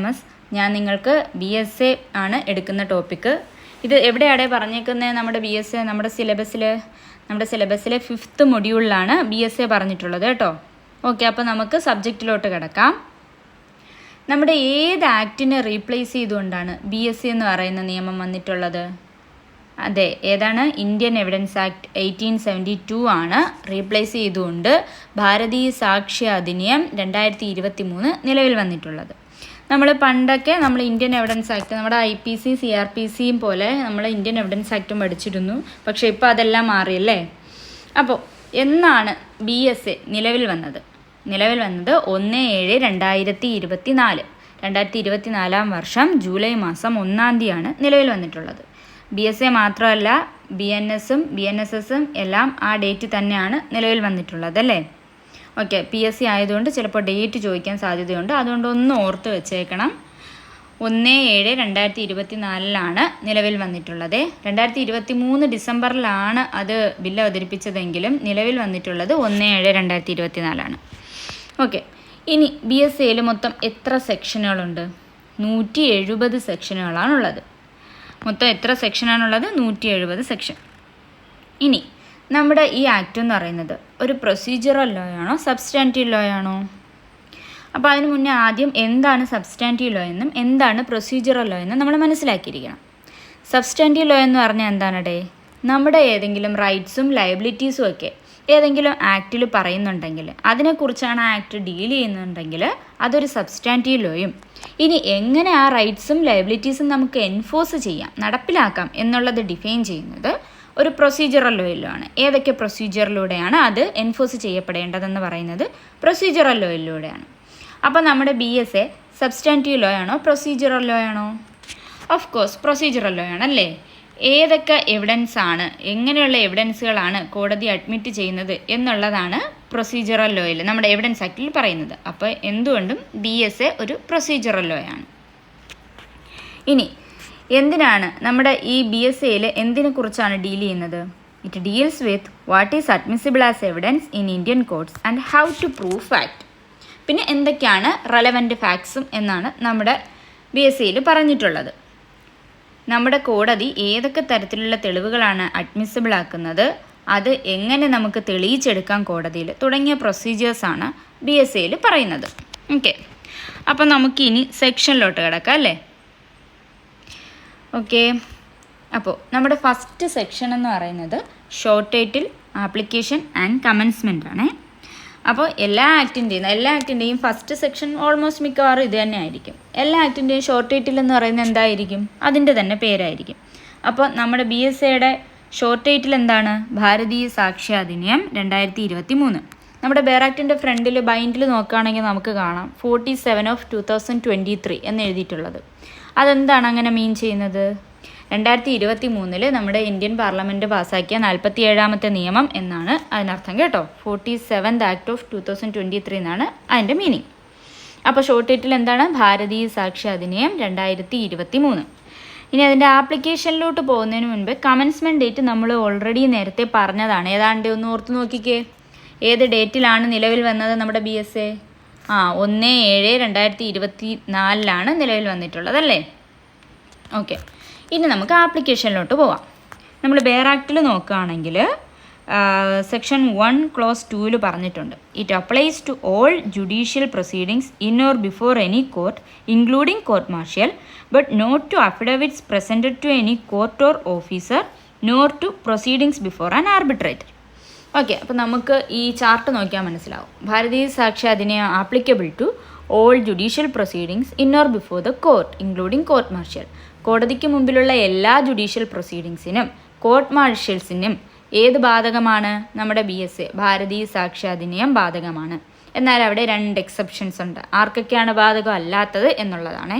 Thomas. ഞാൻ നിങ്ങൾക്ക് BSA ആണ് എടുക്കുന്ന ടോപ്പിക്ക്. ഇത് എവിടെയാണ് പറഞ്ഞേക്കുന്നത്? നമ്മുടെ BSA നമ്മുടെ സിലബസിലെ 5th മൊഡ്യൂളിലാണ് BSA പറഞ്ഞിട്ടുള്ളത് കേട്ടോ. ഓക്കെ, അപ്പോൾ നമുക്ക് സബ്ജക്റ്റിലോട്ട് കിടക്കാം. നമ്മുടെ ഏത് ആക്ടിനെ റീപ്ലേസ് ചെയ്തുകൊണ്ടാണ് BSA എന്ന് പറയുന്ന നിയമം വന്നിട്ടുള്ളത്? അതെ, ഏതാണ്? ഇന്ത്യൻ എവിഡൻസ് ആക്ട് 1872 ആണ്. റീപ്ലേസ് ചെയ്തുകൊണ്ട് ഭാരതീയ സാക്ഷ്യ അധിനിയം 2023 നിലവിൽ വന്നിട്ടുള്ളത്. പണ്ടൊക്കെ നമ്മൾ ഇന്ത്യൻ എവിഡൻസ് ആക്ട്, നമ്മുടെ IPC CRPCയും പോലെ നമ്മൾ ഇന്ത്യൻ എവിഡൻസ് ആക്റ്റും പഠിച്ചിരുന്നു. പക്ഷേ ഇപ്പോൾ അതെല്ലാം മാറിയല്ലേ. അപ്പോൾ എന്നാണ് BSA നിലവിൽ വന്നത്? 1/7/2024. 2024 വർഷം ജൂലൈ മാസം 1-ാം തീയതിയാണ് നിലവിൽ വന്നിട്ടുള്ളത്. BSA മാത്രമല്ല BNSഉം BNSSഉം എല്ലാം ആ ഡേറ്റ് തന്നെയാണ് നിലവിൽ വന്നിട്ടുള്ളത് അല്ലേ. ഓക്കെ, PSC ആയതുകൊണ്ട് ചിലപ്പോൾ ഡേറ്റ് ചോദിക്കാൻ സാധ്യതയുണ്ട്. അതുകൊണ്ട് ഒന്ന് ഓർത്ത് വെച്ചേക്കണം. 1/7/2024 നിലവിൽ വന്നിട്ടുള്ളത്. 2023 ഡിസംബറിലാണ് അത് ബില്ല് അവതരിപ്പിച്ചതെങ്കിലും നിലവിൽ വന്നിട്ടുള്ളത് 1/7/2024. ഓക്കെ, ഇനി BSAയിൽ മൊത്തം എത്ര സെക്ഷനുകളുണ്ട്? 170 സെക്ഷനുകളാണുള്ളത്. മൊത്തം എത്ര സെക്ഷനാണുള്ളത്? 170 സെക്ഷൻ. ഇനി നമ്മുടെ ഈ ആക്ട് എന്ന് പറയുന്നത് ഒരു പ്രൊസീജിയറൽ ലോ ആണോ സബ്സ്റ്റാൻറ്റീവ് ലോ ആണോ? അപ്പോൾ അതിന് മുന്നേ ആദ്യം എന്താണ് സബ്സ്റ്റാൻറ്റീവ് ലോ എന്നും എന്താണ് പ്രൊസീജിയറൽ ലോ എന്നും നമ്മൾ മനസ്സിലാക്കിയിരിക്കണം. സബ്സ്റ്റാൻറ്റീവ് ലോ എന്ന് പറഞ്ഞാൽ എന്താണടേ? നമ്മുടെ ഏതെങ്കിലും റൈറ്റ്സും ലയബിലിറ്റീസും ഒക്കെ ഏതെങ്കിലും ആക്റ്റിൽ പറയുന്നുണ്ടെങ്കിൽ, അതിനെക്കുറിച്ചാണ് ആ ആക്ട് ഡീൽ ചെയ്യുന്നുണ്ടെങ്കിൽ അതൊരു സബ്സ്റ്റാൻറ്റീവ് ലോയും. ഇനി എങ്ങനെ ആ റൈറ്റ്സും ലയബിലിറ്റീസും നമുക്ക് എൻഫോഴ്സ് ചെയ്യാം, നടപ്പിലാക്കാം എന്നുള്ളത് ഡിഫൈൻ ചെയ്യുന്നത് ഒരു പ്രൊസീജിയറൽ ലോയിലാണ്. ഏതൊക്കെ പ്രൊസീജിയറിലൂടെയാണ് അത് എൻഫോഴ്സ് ചെയ്യപ്പെടേണ്ടതെന്ന് പറയുന്നത് പ്രൊസീജിയറൽ ലോയിലൂടെയാണ്. അപ്പോൾ നമ്മുടെ BSA സബ്സ്റ്റാൻറ്റീവ് ലോ ആണോ പ്രൊസീജിയറൽ ലോ ആണോ? ഓഫ് കോഴ്സ് പ്രൊസീജിയറൽ ലോ ആണല്ലേ. ഏതൊക്കെ എവിഡൻസ് ആണ്, എങ്ങനെയുള്ള എവിഡൻസുകളാണ് കോടതി അഡ്മിറ്റ് ചെയ്യുന്നത് എന്നുള്ളതാണ് പ്രൊസീജിയറൽ ലോയിൽ നമ്മുടെ എവിഡൻസ് ആക്റ്റിൽ പറയുന്നത്. അപ്പോൾ എന്തുകൊണ്ടും BSA ഒരു പ്രൊസീജിയറൽ ലോ ആണ്. ഇനി എന്തിനാണ് നമ്മുടെ ഈ BSAയിൽ എന്തിനെക്കുറിച്ചാണ് ഡീൽ ചെയ്യുന്നത്? It deals with what is admissible as evidence in Indian courts and how to prove fact. പിന്നെ എന്തൊക്കെയാണ് റെലവൻറ്റ് ഫാക്ട്സും എന്നാണ് നമ്മുടെ BSAയിൽ പറഞ്ഞിട്ടുള്ളത്. നമ്മുടെ കോടതി ഏതൊക്കെ തരത്തിലുള്ള തെളിവുകളാണ് അഡ്മിസിബിൾ ആക്കുന്നത്, അത് എങ്ങനെ നമുക്ക് തെളിയിച്ചെടുക്കാം കോടതിയിൽ, തുടങ്ങിയ പ്രൊസീജിയേഴ്സാണ് BSAയിൽ പറയുന്നത്. ഓക്കെ, അപ്പം നമുക്കിനി സെക്ഷനിലോട്ട് കിടക്കാം അല്ലേ. ഓക്കെ, അപ്പോൾ നമ്മുടെ ഫസ്റ്റ് സെക്ഷൻ എന്ന് പറയുന്നത് short title, application and commencement ആണ്. അപ്പോൾ എല്ലാ ആക്ടിൻ്റെയും ഫസ്റ്റ് സെക്ഷൻ ഓൾമോസ്റ്റ് മിക്കവാറും ഇത് തന്നെ ആയിരിക്കും. എല്ലാ ആക്ടിൻ്റെയും ഷോർട്ട് ടൈറ്റിൽ എന്ന് പറയുന്നത് എന്തായിരിക്കും? അതിൻ്റെ തന്നെ പേരായിരിക്കും. അപ്പോൾ നമ്മുടെ BSAയുടെ ഷോർട്ട് ടൈറ്റിൽ എന്താണ്? ഭാരതീയ സാക്ഷ്യ അധിനിയം 2023. നമ്മുടെ ബെയറാക്ടിൻ്റെ ഫ്രണ്ടിൽ ബൈൻഡിൽ നോക്കുകയാണെങ്കിൽ നമുക്ക് കാണാം 47/2023 എന്ന് എഴുതിയിട്ടുള്ളത്. അതെന്താണ് അങ്ങനെ മീൻ ചെയ്യുന്നത്? 2023 നമ്മുടെ ഇന്ത്യൻ പാർലമെൻറ്റ് പാസ്സാക്കിയ 47ാമത്തെ നിയമം എന്നാണ് അതിനർത്ഥം കേട്ടോ. 47th Act of 2023 എന്നാണ് അതിൻ്റെ മീനിങ്. അപ്പോൾ ഷോർട്ട് ടൈറ്റിൽ എന്താണ്? ഭാരതീയ സാക്ഷ്യ അധിനിയം 2023. ഇനി അതിൻ്റെ ആപ്ലിക്കേഷനിലോട്ട് പോകുന്നതിന് മുൻപ് കമൻസ്മെൻറ്റ് ഡേറ്റ് നമ്മൾ ഓൾറെഡി നേരത്തെ പറഞ്ഞതാണ്. ഏതാണ്ട് ഒന്ന് ഓർത്ത് നോക്കിക്കേ, ഏത് ഡേറ്റിലാണ് നിലവിൽ വന്നത് നമ്മുടെ BSA? 1/7/2024 നിലവിൽ വന്നിട്ടുള്ളത് അല്ലേ. ഓക്കെ, ഇനി നമുക്ക് ആപ്ലിക്കേഷനിലോട്ട് പോവാം. നമ്മൾ ബെയർ ആക്റ്റിൽ നോക്കുകയാണെങ്കിൽ സെക്ഷൻ 1 Clause 2 പറഞ്ഞിട്ടുണ്ട്, it applies to all judicial proceedings in or before any court including court martial, but not to affidavits presented to any court or officer, nor to proceedings before an arbitrator. Okay, അപ്പോൾ നമുക്ക് ഈ chart നോക്കിയാൽ മനസ്സിലാവും. Bharatiya Sakshya Adhiniyam applicable to all judicial proceedings in or before the court including court martial. കോടതിക്ക് മുമ്പിലുള്ള എല്ലാ judicial പ്രൊസീഡിങ്സിനും court മാർഷ്യൽസിനും ഏത് ബാധകമാണ്? നമ്മുടെ BSA ഭാരതീയ സാക്ഷ്യ അധിനിയം ബാധകമാണ്. എന്നാൽ അവിടെ 2 എക്സെപ്ഷൻസ് ഉണ്ട്. ആർക്കൊക്കെയാണ് ബാധകം അല്ലാത്തത് എന്നുള്ളതാണ്.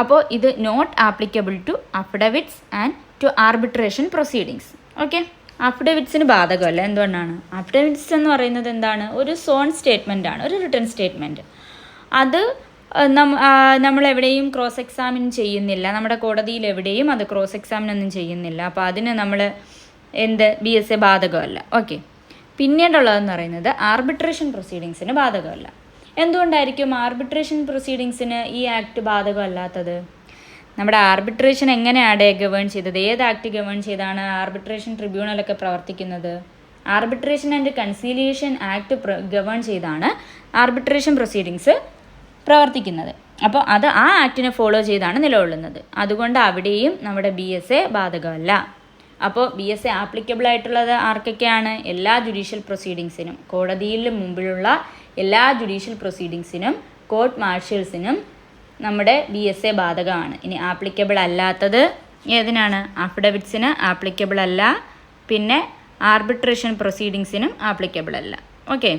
അപ്പോൾ ഇത് not applicable to affidavits and to arbitration proceedings. Okay, അഫിഡവിറ്റ്സിന് ബാധകമല്ല. എന്തുകൊണ്ടാണ്? അഫിഡവിറ്റ്സ് എന്ന് പറയുന്നത് എന്താണ്? ഒരു സോൺ സ്റ്റേറ്റ്മെൻ്റ് ആണ്, ഒരു റിട്ടൺ സ്റ്റേറ്റ്മെൻറ്റ്. അത് നമ്മളെവിടെയും ക്രോസ് എക്സാമിൻ ചെയ്യുന്നില്ല, നമ്മുടെ കോടതിയിൽ എവിടെയും അത് ക്രോസ് എക്സാമിനൊന്നും ചെയ്യുന്നില്ല. അപ്പോൾ അതിന് നമ്മൾ BSA ബാധകമല്ല. ഓക്കെ, പിന്നീടുള്ളതെന്ന് പറയുന്നത് ആർബിട്രേഷൻ പ്രൊസീഡിങ്സിന് ബാധകമല്ല. എന്തുകൊണ്ടായിരിക്കും ആർബിട്രേഷൻ പ്രൊസീഡിങ്സിന് ഈ ആക്ട് ബാധകമല്ലാത്തത്? നമ്മുടെ ആർബിട്രേഷൻ എങ്ങനെയാണ് ഗവേൺ ചെയ്തത്? ഏത് ആക്ട് ഗവേൺ ചെയ്താണ് ആർബിട്രേഷൻ ട്രിബ്യൂണലൊക്കെ പ്രവർത്തിക്കുന്നത്? Arbitration and conciliation act govern ചെയ്താണ് ആർബിട്രേഷൻ പ്രൊസീഡിങ്സ് പ്രവർത്തിക്കുന്നത്. അപ്പോൾ അത് ആ ആക്ടിനെ ഫോളോ ചെയ്താണ് നിലകൊള്ളുന്നത്. അതുകൊണ്ട് അവിടെയും നമ്മുടെ BSA ബാധകമല്ല. അപ്പോൾ BSA ആപ്ലിക്കബിൾ ആയിട്ടുള്ളത് ആർക്കൊക്കെയാണ്? എല്ലാ ജുഡീഷ്യൽ പ്രൊസീഡിങ്സിനും, കോടതിയിൽ മുമ്പിലുള്ള എല്ലാ ജുഡീഷ്യൽ പ്രൊസീഡിങ്സിനും, കോർട്ട് മാർഷ്യൽസിനും നമ്മുടെ BSA ബാധകമാണ്. ഇനി ആപ്ലിക്കബിൾ അല്ലാത്തത് ഏതിനാണ്? അഫിഡവിറ്റ്സിന് ആപ്ലിക്കബിൾ അല്ല, പിന്നെ ആർബിട്രേഷൻ പ്രൊസീഡിങ്സിനും ആപ്ലിക്കബിൾ അല്ല. ഓക്കെ.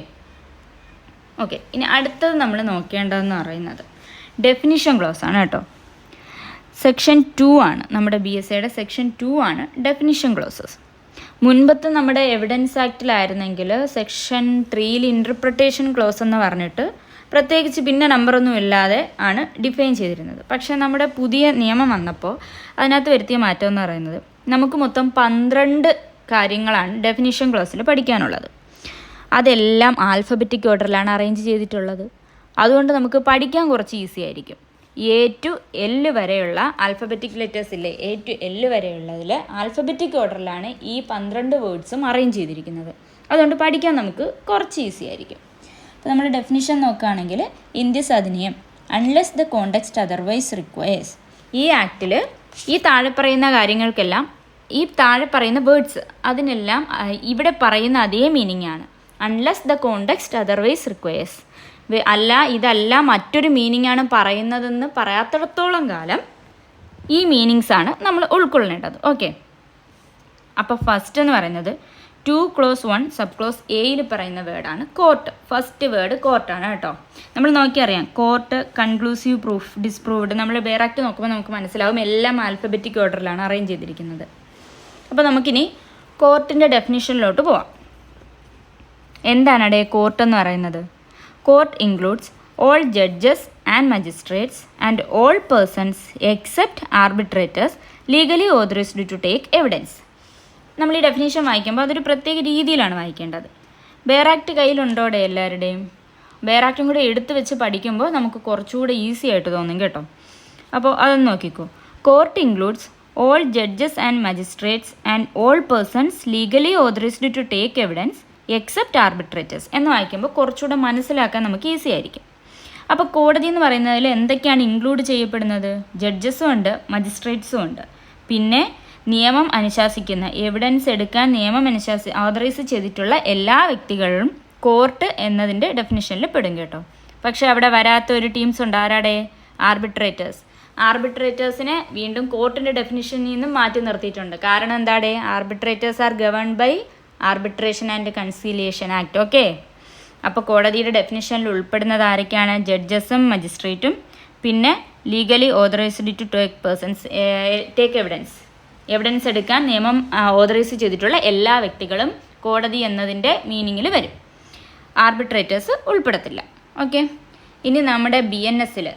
ഇനി അടുത്തത് നമ്മൾ നോക്കേണ്ടതെന്ന് പറയുന്നത് ഡെഫിനിഷൻ ക്ലോസ് ആണ് കേട്ടോ. സെക്ഷൻ 2 ആണ് നമ്മുടെ BSAയുടെ സെക്ഷൻ 2 ആണ് ഡെഫിനിഷൻ ക്ലോസസ്. മുൻപത്തെ നമ്മുടെ എവിഡൻസ് ആക്റ്റിലായിരുന്നെങ്കിൽ സെക്ഷൻ 3ൽ ഇൻ്റർപ്രിട്ടേഷൻ ക്ലോസ് എന്ന് പറഞ്ഞിട്ട് പ്രത്യേകിച്ച് പിന്നെ നമ്പറൊന്നും ഇല്ലാതെ ആണ് ഡിഫൈൻ ചെയ്തിരുന്നത്. പക്ഷേ നമ്മുടെ പുതിയ നിയമം വന്നപ്പോൾ അതിനകത്ത് വരുത്തിയ മാറ്റം എന്ന് പറയുന്നത് നമുക്ക് മൊത്തം 12 കാര്യങ്ങളാണ് ഡെഫിനിഷൻ ക്ലോസിൽ പഠിക്കാനുള്ളത്. അതെല്ലാം ആൽഫബറ്റിക് ഓർഡറിലാണ് അറേഞ്ച് ചെയ്തിട്ടുള്ളത്. അതുകൊണ്ട് നമുക്ക് പഠിക്കാൻ കുറച്ച് ഈസി ആയിരിക്കും. A to L വരെയുള്ള ആൽഫബറ്റിക് ലെറ്റേഴ്സ് ഇല്ലേ, A to L വരെയുള്ളതിൽ ആൽഫബറ്റിക് ഓർഡറിലാണ് ഈ 12 വേർഡ്സും അറേഞ്ച് ചെയ്തിരിക്കുന്നത്. അതുകൊണ്ട് പഠിക്കാൻ നമുക്ക് കുറച്ച് ഈസി ആയിരിക്കും. അപ്പോൾ നമ്മൾ ഡെഫിനിഷൻ നോക്കുകയാണെങ്കിൽ in this Adhiniyam unless the context otherwise requires, ഈ ആക്റ്റിൽ ഈ താഴെ പറയുന്ന കാര്യങ്ങൾക്കെല്ലാം, ഈ താഴെ പറയുന്ന വേർഡ്സ് അതിനെല്ലാം ഇവിടെ പറയുന്ന അതേ മീനിങ് ആണ്. Unless the context otherwise requires, ഇതല്ല മറ്റൊരു മീനിങ് ആണ് പറയുന്നതെന്ന് പറയാത്തിടത്തോളം കാലം ഈ മീനിങ്സാണ് നമ്മൾ ഉൾക്കൊള്ളേണ്ടത്. ഓക്കെ. അപ്പോൾ ഫസ്റ്റ് എന്ന് പറയുന്നത് 2 clause 1 സബ് ക്ലോസ് എയിൽ പറയുന്ന വേർഡാണ് കോർട്ട്. ഫസ്റ്റ് വേർഡ് കോർട്ടാണ് കേട്ടോ. നമ്മൾ നോക്കിയറിയാം കോർട്ട്, കൺക്ലൂസീവ് പ്രൂഫ്, ഡിസ്പ്രൂവ്ഡ്. നമ്മൾ ബെയർ നോക്കുമ്പോൾ നമുക്ക് മനസ്സിലാവും എല്ലാം ആൽഫബറ്റിക് ഓർഡറിലാണ് അറേഞ്ച് ചെയ്തിരിക്കുന്നത്. അപ്പോൾ നമുക്കിനി കോർട്ടിൻ്റെ ഡെഫിനിഷനിലോട്ട് പോവാം. എന്താണ് കോർട്ട് എന്ന് പറയുന്നത്? Court includes all judges and magistrates and all persons except arbitrators legally authorised to take evidence. നമ്മൾ ഈ ഡെഫിനേഷൻ വായിക്കുമ്പോൾ അതൊരു പ്രത്യേക രീതിയിലാണ് വായിക്കേണ്ടത്. ബെയർ ആക്ട് കയ്യിലുണ്ടോടെ എല്ലാവരുടെയും? ബെയർ ആക്ടും കൂടെ എടുത്ത് വെച്ച് പഠിക്കുമ്പോൾ നമുക്ക് കുറച്ചുകൂടെ ഈസി ആയിട്ട് തോന്നും കേട്ടോ. അപ്പോൾ അതൊന്ന് നോക്കിക്കോ. Court includes all judges and magistrates and all persons legally authorised to take evidence except arbitrators എന്ന് വായിക്കുമ്പോൾ കുറച്ചുകൂടെ മനസ്സിലാക്കാൻ നമുക്ക് ഈസി ആയിരിക്കും. അപ്പോൾ കോടതി എന്ന് പറയുന്നതിൽ എന്തൊക്കെയാണ് ഇൻക്ലൂഡ് ചെയ്യപ്പെടുന്നത്? ജഡ്ജസും ഉണ്ട്, മജിസ്ട്രേറ്റ്സും ഉണ്ട്, പിന്നെ നിയമം അനുശാസിക്കുന്ന, എവിഡൻസ് എടുക്കാൻ നിയമം ഓതറൈസ് ചെയ്തിട്ടുള്ള എല്ലാ വ്യക്തികളും കോർട്ട് എന്നതിൻ്റെ ഡെഫിനിഷനിൽ പെടും കേട്ടോ. പക്ഷേ അവിടെ വരാത്ത ഒരു ടീംസ് ഉണ്ട്. ആരാടെ? ആർബിട്രേറ്റേഴ്സ്. ആർബിട്രേറ്റേഴ്സിനെ വീണ്ടും കോർട്ടിൻ്റെ ഡെഫിനിഷനിൽ നിന്നും മാറ്റി നിർത്തിയിട്ടുണ്ട്. കാരണം എന്താണ്? Arbitrators are governed by arbitration and conciliation act. Okay. അപ്പോൾ കോടതിയുടെ ഡെഫിനിഷനിൽ ഉൾപ്പെടുന്നത് ആരൊക്കെയാണ്? ജഡ്ജസും മജിസ്ട്രേറ്റും, പിന്നെ legally authorised to take persons take evidence എടുക്കാൻ നിയമം ഓതറൈസ് ചെയ്തിട്ടുള്ള എല്ലാ വ്യക്തികളും കോടതി എന്നതിൻ്റെ മീനിങ്ങിൽ വരും. ആർബിട്രേറ്റേഴ്സ് ഉൾപ്പെടത്തില്ല. ഓക്കെ. ഇനി നമ്മുടെ BNSൽ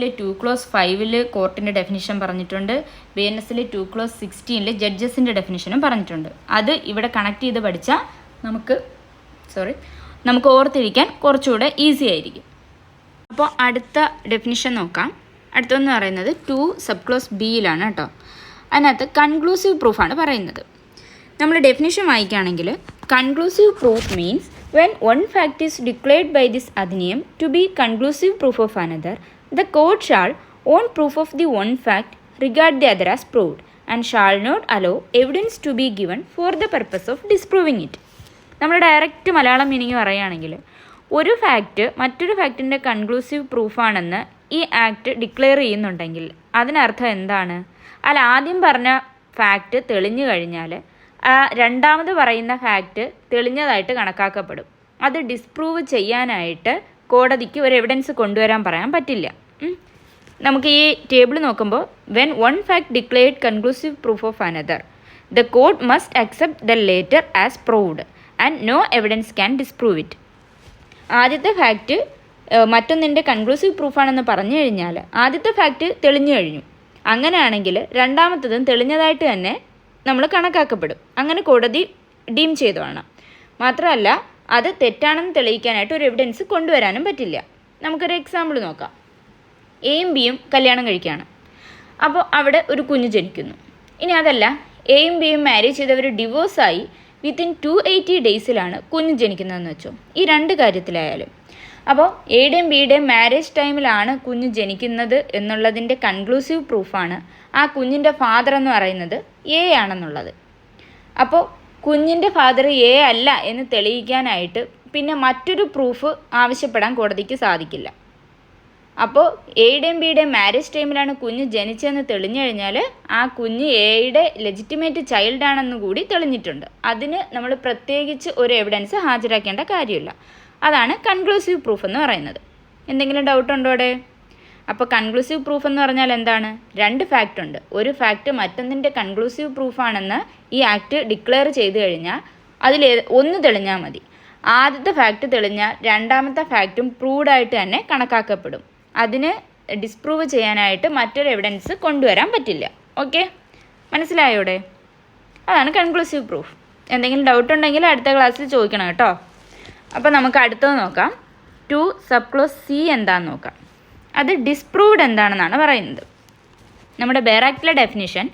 2 clause 5ൽ കോർട്ടിൻ്റെ ഡെഫിനിഷൻ പറഞ്ഞിട്ടുണ്ട്. BNSൽ 2 clause 16ൽ ജഡ്ജസിൻ്റെ ഡെഫിനിഷനും പറഞ്ഞിട്ടുണ്ട്. അത് ഇവിടെ കണക്ട് ചെയ്ത് പഠിച്ചാൽ നമുക്ക് ഓർത്തിരിക്കാൻ കുറച്ചുകൂടെ ഈസി ആയിരിക്കും. അപ്പോൾ അടുത്ത ഡെഫിനിഷൻ നോക്കാം. അടുത്തെന്ന് പറയുന്നത് 2 സബ് ക്ലോസ് Bയിലാണ് കേട്ടോ. അതിനകത്ത് കൺക്ലൂസീവ് പ്രൂഫാണ് പറയുന്നത്. നമ്മൾ ഡെഫിനിഷൻ വായിക്കുകയാണെങ്കിൽ conclusive proof means when one fact is declared by this adhiniyam to be conclusive proof of another, the court shall, on proof of the one fact, regard the other as proved and shall not allow evidence to be given for the purpose of disproving it. നമ്മൾ direct Malayalam meaning പറയുകയാണെങ്കിൽ ഒരു fact മറ്റൊരു ഫാക്റ്റിൻ്റെ conclusive പ്രൂഫാണെന്ന് ഈ act declare ചെയ്യുന്നുണ്ടെങ്കിൽ അതിനർത്ഥം എന്താണ്? ആദ്യം പറഞ്ഞ ഫാക്റ്റ് തെളിഞ്ഞു കഴിഞ്ഞാൽ രണ്ടാമത് പറയുന്ന ഫാക്റ്റ് തെളിഞ്ഞതായിട്ട് കണക്കാക്കപ്പെടും. അത് ഡിസ്പ്രൂവ് ചെയ്യാനായിട്ട് കോടതിക്ക് ഒരു എവിഡൻസ് കൊണ്ടുവരാൻ പറയാൻ പറ്റില്ല. നമുക്ക് ഈ ടേബിൾ നോക്കുമ്പോൾ when one fact declared conclusive proof of another, the court must accept the latter as proved and no evidence can disprove it. ആദ്യത്തെ ഫാക്റ്റ് മറ്റൊന്നിൻ്റെ കൺക്ലൂസീവ് പ്രൂഫാണെന്ന് പറഞ്ഞു കഴിഞ്ഞാൽ ആദ്യത്തെ ഫാക്റ്റ് തെളിഞ്ഞു കഴിഞ്ഞു. അങ്ങനെയാണെങ്കിൽ രണ്ടാമത്തതും തെളിഞ്ഞതായിട്ട് തന്നെ നമ്മൾ കണക്കാക്കപ്പെടും. അങ്ങനെ കോടതി ഡീം ചെയ്തു വേണം. മാത്രമല്ല അത് തെറ്റാണെന്ന് തെളിയിക്കാനായിട്ട് ഒരു എവിഡൻസ് കൊണ്ടുവരാനും പറ്റില്ല. നമുക്കൊരു എക്സാമ്പിൾ നോക്കാം. എയും ബിയും കല്യാണം കഴിക്കുകയാണ്. അപ്പോൾ അവിടെ ഒരു കുഞ്ഞ് ജനിക്കുന്നു. ഇനി അതല്ല, എയും ബിയും മാരേജ് ചെയ്തവർ ഡിവോഴ്സായി വിത്തിൻ 280 ഡേയ്സിലാണ് കുഞ്ഞ് ജനിക്കുന്നതെന്ന് വെച്ചോ. ഈ രണ്ട് കാര്യത്തിലായാലും അപ്പോൾ എയുടെയും ബിയുടെയും മാരേജ് ടൈമിലാണ് കുഞ്ഞ് ജനിക്കുന്നത് എന്നുള്ളതിൻ്റെ കൺക്ലൂസീവ് പ്രൂഫാണ് ആ കുഞ്ഞിൻ്റെ ഫാദർ എന്ന് പറയുന്നത് എ ആണെന്നുള്ളത്. അപ്പോൾ കുഞ്ഞിൻ്റെ ഫാദർ എ അല്ല എന്ന് തെളിയിക്കാനായിട്ട് പിന്നെ മറ്റൊരു പ്രൂഫ് ആവശ്യപ്പെടാൻ കോടതിക്ക് സാധിക്കില്ല. അപ്പോൾ എയുടെയും ബിയുടെയും മാരേജ് ടൈമിലാണ് കുഞ്ഞ് ജനിച്ചതെന്ന് തെളിഞ്ഞു കഴിഞ്ഞാൽ ആ കുഞ്ഞ് എയുടെ ലെജിറ്റിമേറ്റ് ചൈൽഡാണെന്ന് കൂടി തെളിഞ്ഞിട്ടുണ്ട്. അതിന് നമ്മൾ പ്രത്യേകിച്ച് ഒരു എവിഡൻസ് ഹാജരാക്കേണ്ട കാര്യമില്ല. അതാണ് കൺക്ലൂസീവ് പ്രൂഫ് എന്ന് പറയുന്നത്. എന്തെങ്കിലും ഡൗട്ട് ഉണ്ടോ അവിടെ? അപ്പോൾ കൺക്ലൂസീവ് പ്രൂഫ് എന്ന് പറഞ്ഞാൽ എന്താണ്? രണ്ട് ഫാക്റ്റ് ഉണ്ട്. ഒരു ഫാക്റ്റ് മറ്റൊന്നിൻ്റെ കൺക്ലൂസീവ് പ്രൂഫാണെന്ന് ഈ ആക്ട് ഡിക്ലെയർ ചെയ്ത് കഴിഞ്ഞാൽ അതിൽ ഒന്ന് തെളിഞ്ഞാൽ മതി. ആദ്യത്തെ ഫാക്റ്റ് തെളിഞ്ഞാൽ രണ്ടാമത്തെ ഫാക്റ്റും പ്രൂവ്ഡായിട്ട് തന്നെ കണക്കാക്കപ്പെടും. അതിന് ഡിസ്പ്രൂവ് ചെയ്യാനായിട്ട് മറ്റൊരു എവിഡൻസ് കൊണ്ടുവരാൻ പറ്റില്ല. ഓക്കെ, മനസ്സിലായോടെ? അതാണ് കൺക്ലൂസീവ് പ്രൂഫ്. എന്തെങ്കിലും ഡൗട്ട് ഉണ്ടെങ്കിൽ അടുത്ത ക്ലാസ്സിൽ ചോദിക്കണം കേട്ടോ. അപ്പോൾ നമുക്ക് അടുത്തത് നോക്കാം. 2 സബ് ക്ലോസ് സി എന്താണെന്ന് നോക്കാം. അത് ഡിസ്പ്രൂവ്ഡ് എന്താണെന്നാണ് പറയുന്നത്. നമ്മുടെ ബെയർ ആക്ടിലെ definition,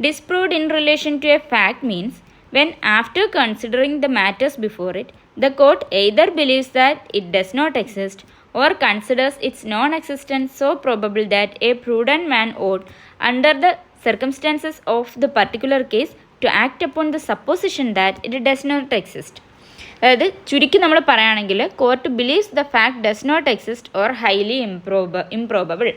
disproved in relation to a fact means when after considering the matters before it, the court either believes that it does not exist or considers its non-existence so probable that a prudent man ought, under the circumstances of the particular case, to act upon the supposition that it does not exist. അതായത് ചുരുക്കി നമ്മൾ പറയുകയാണെങ്കിൽ court believes the fact does not exist or highly improbable.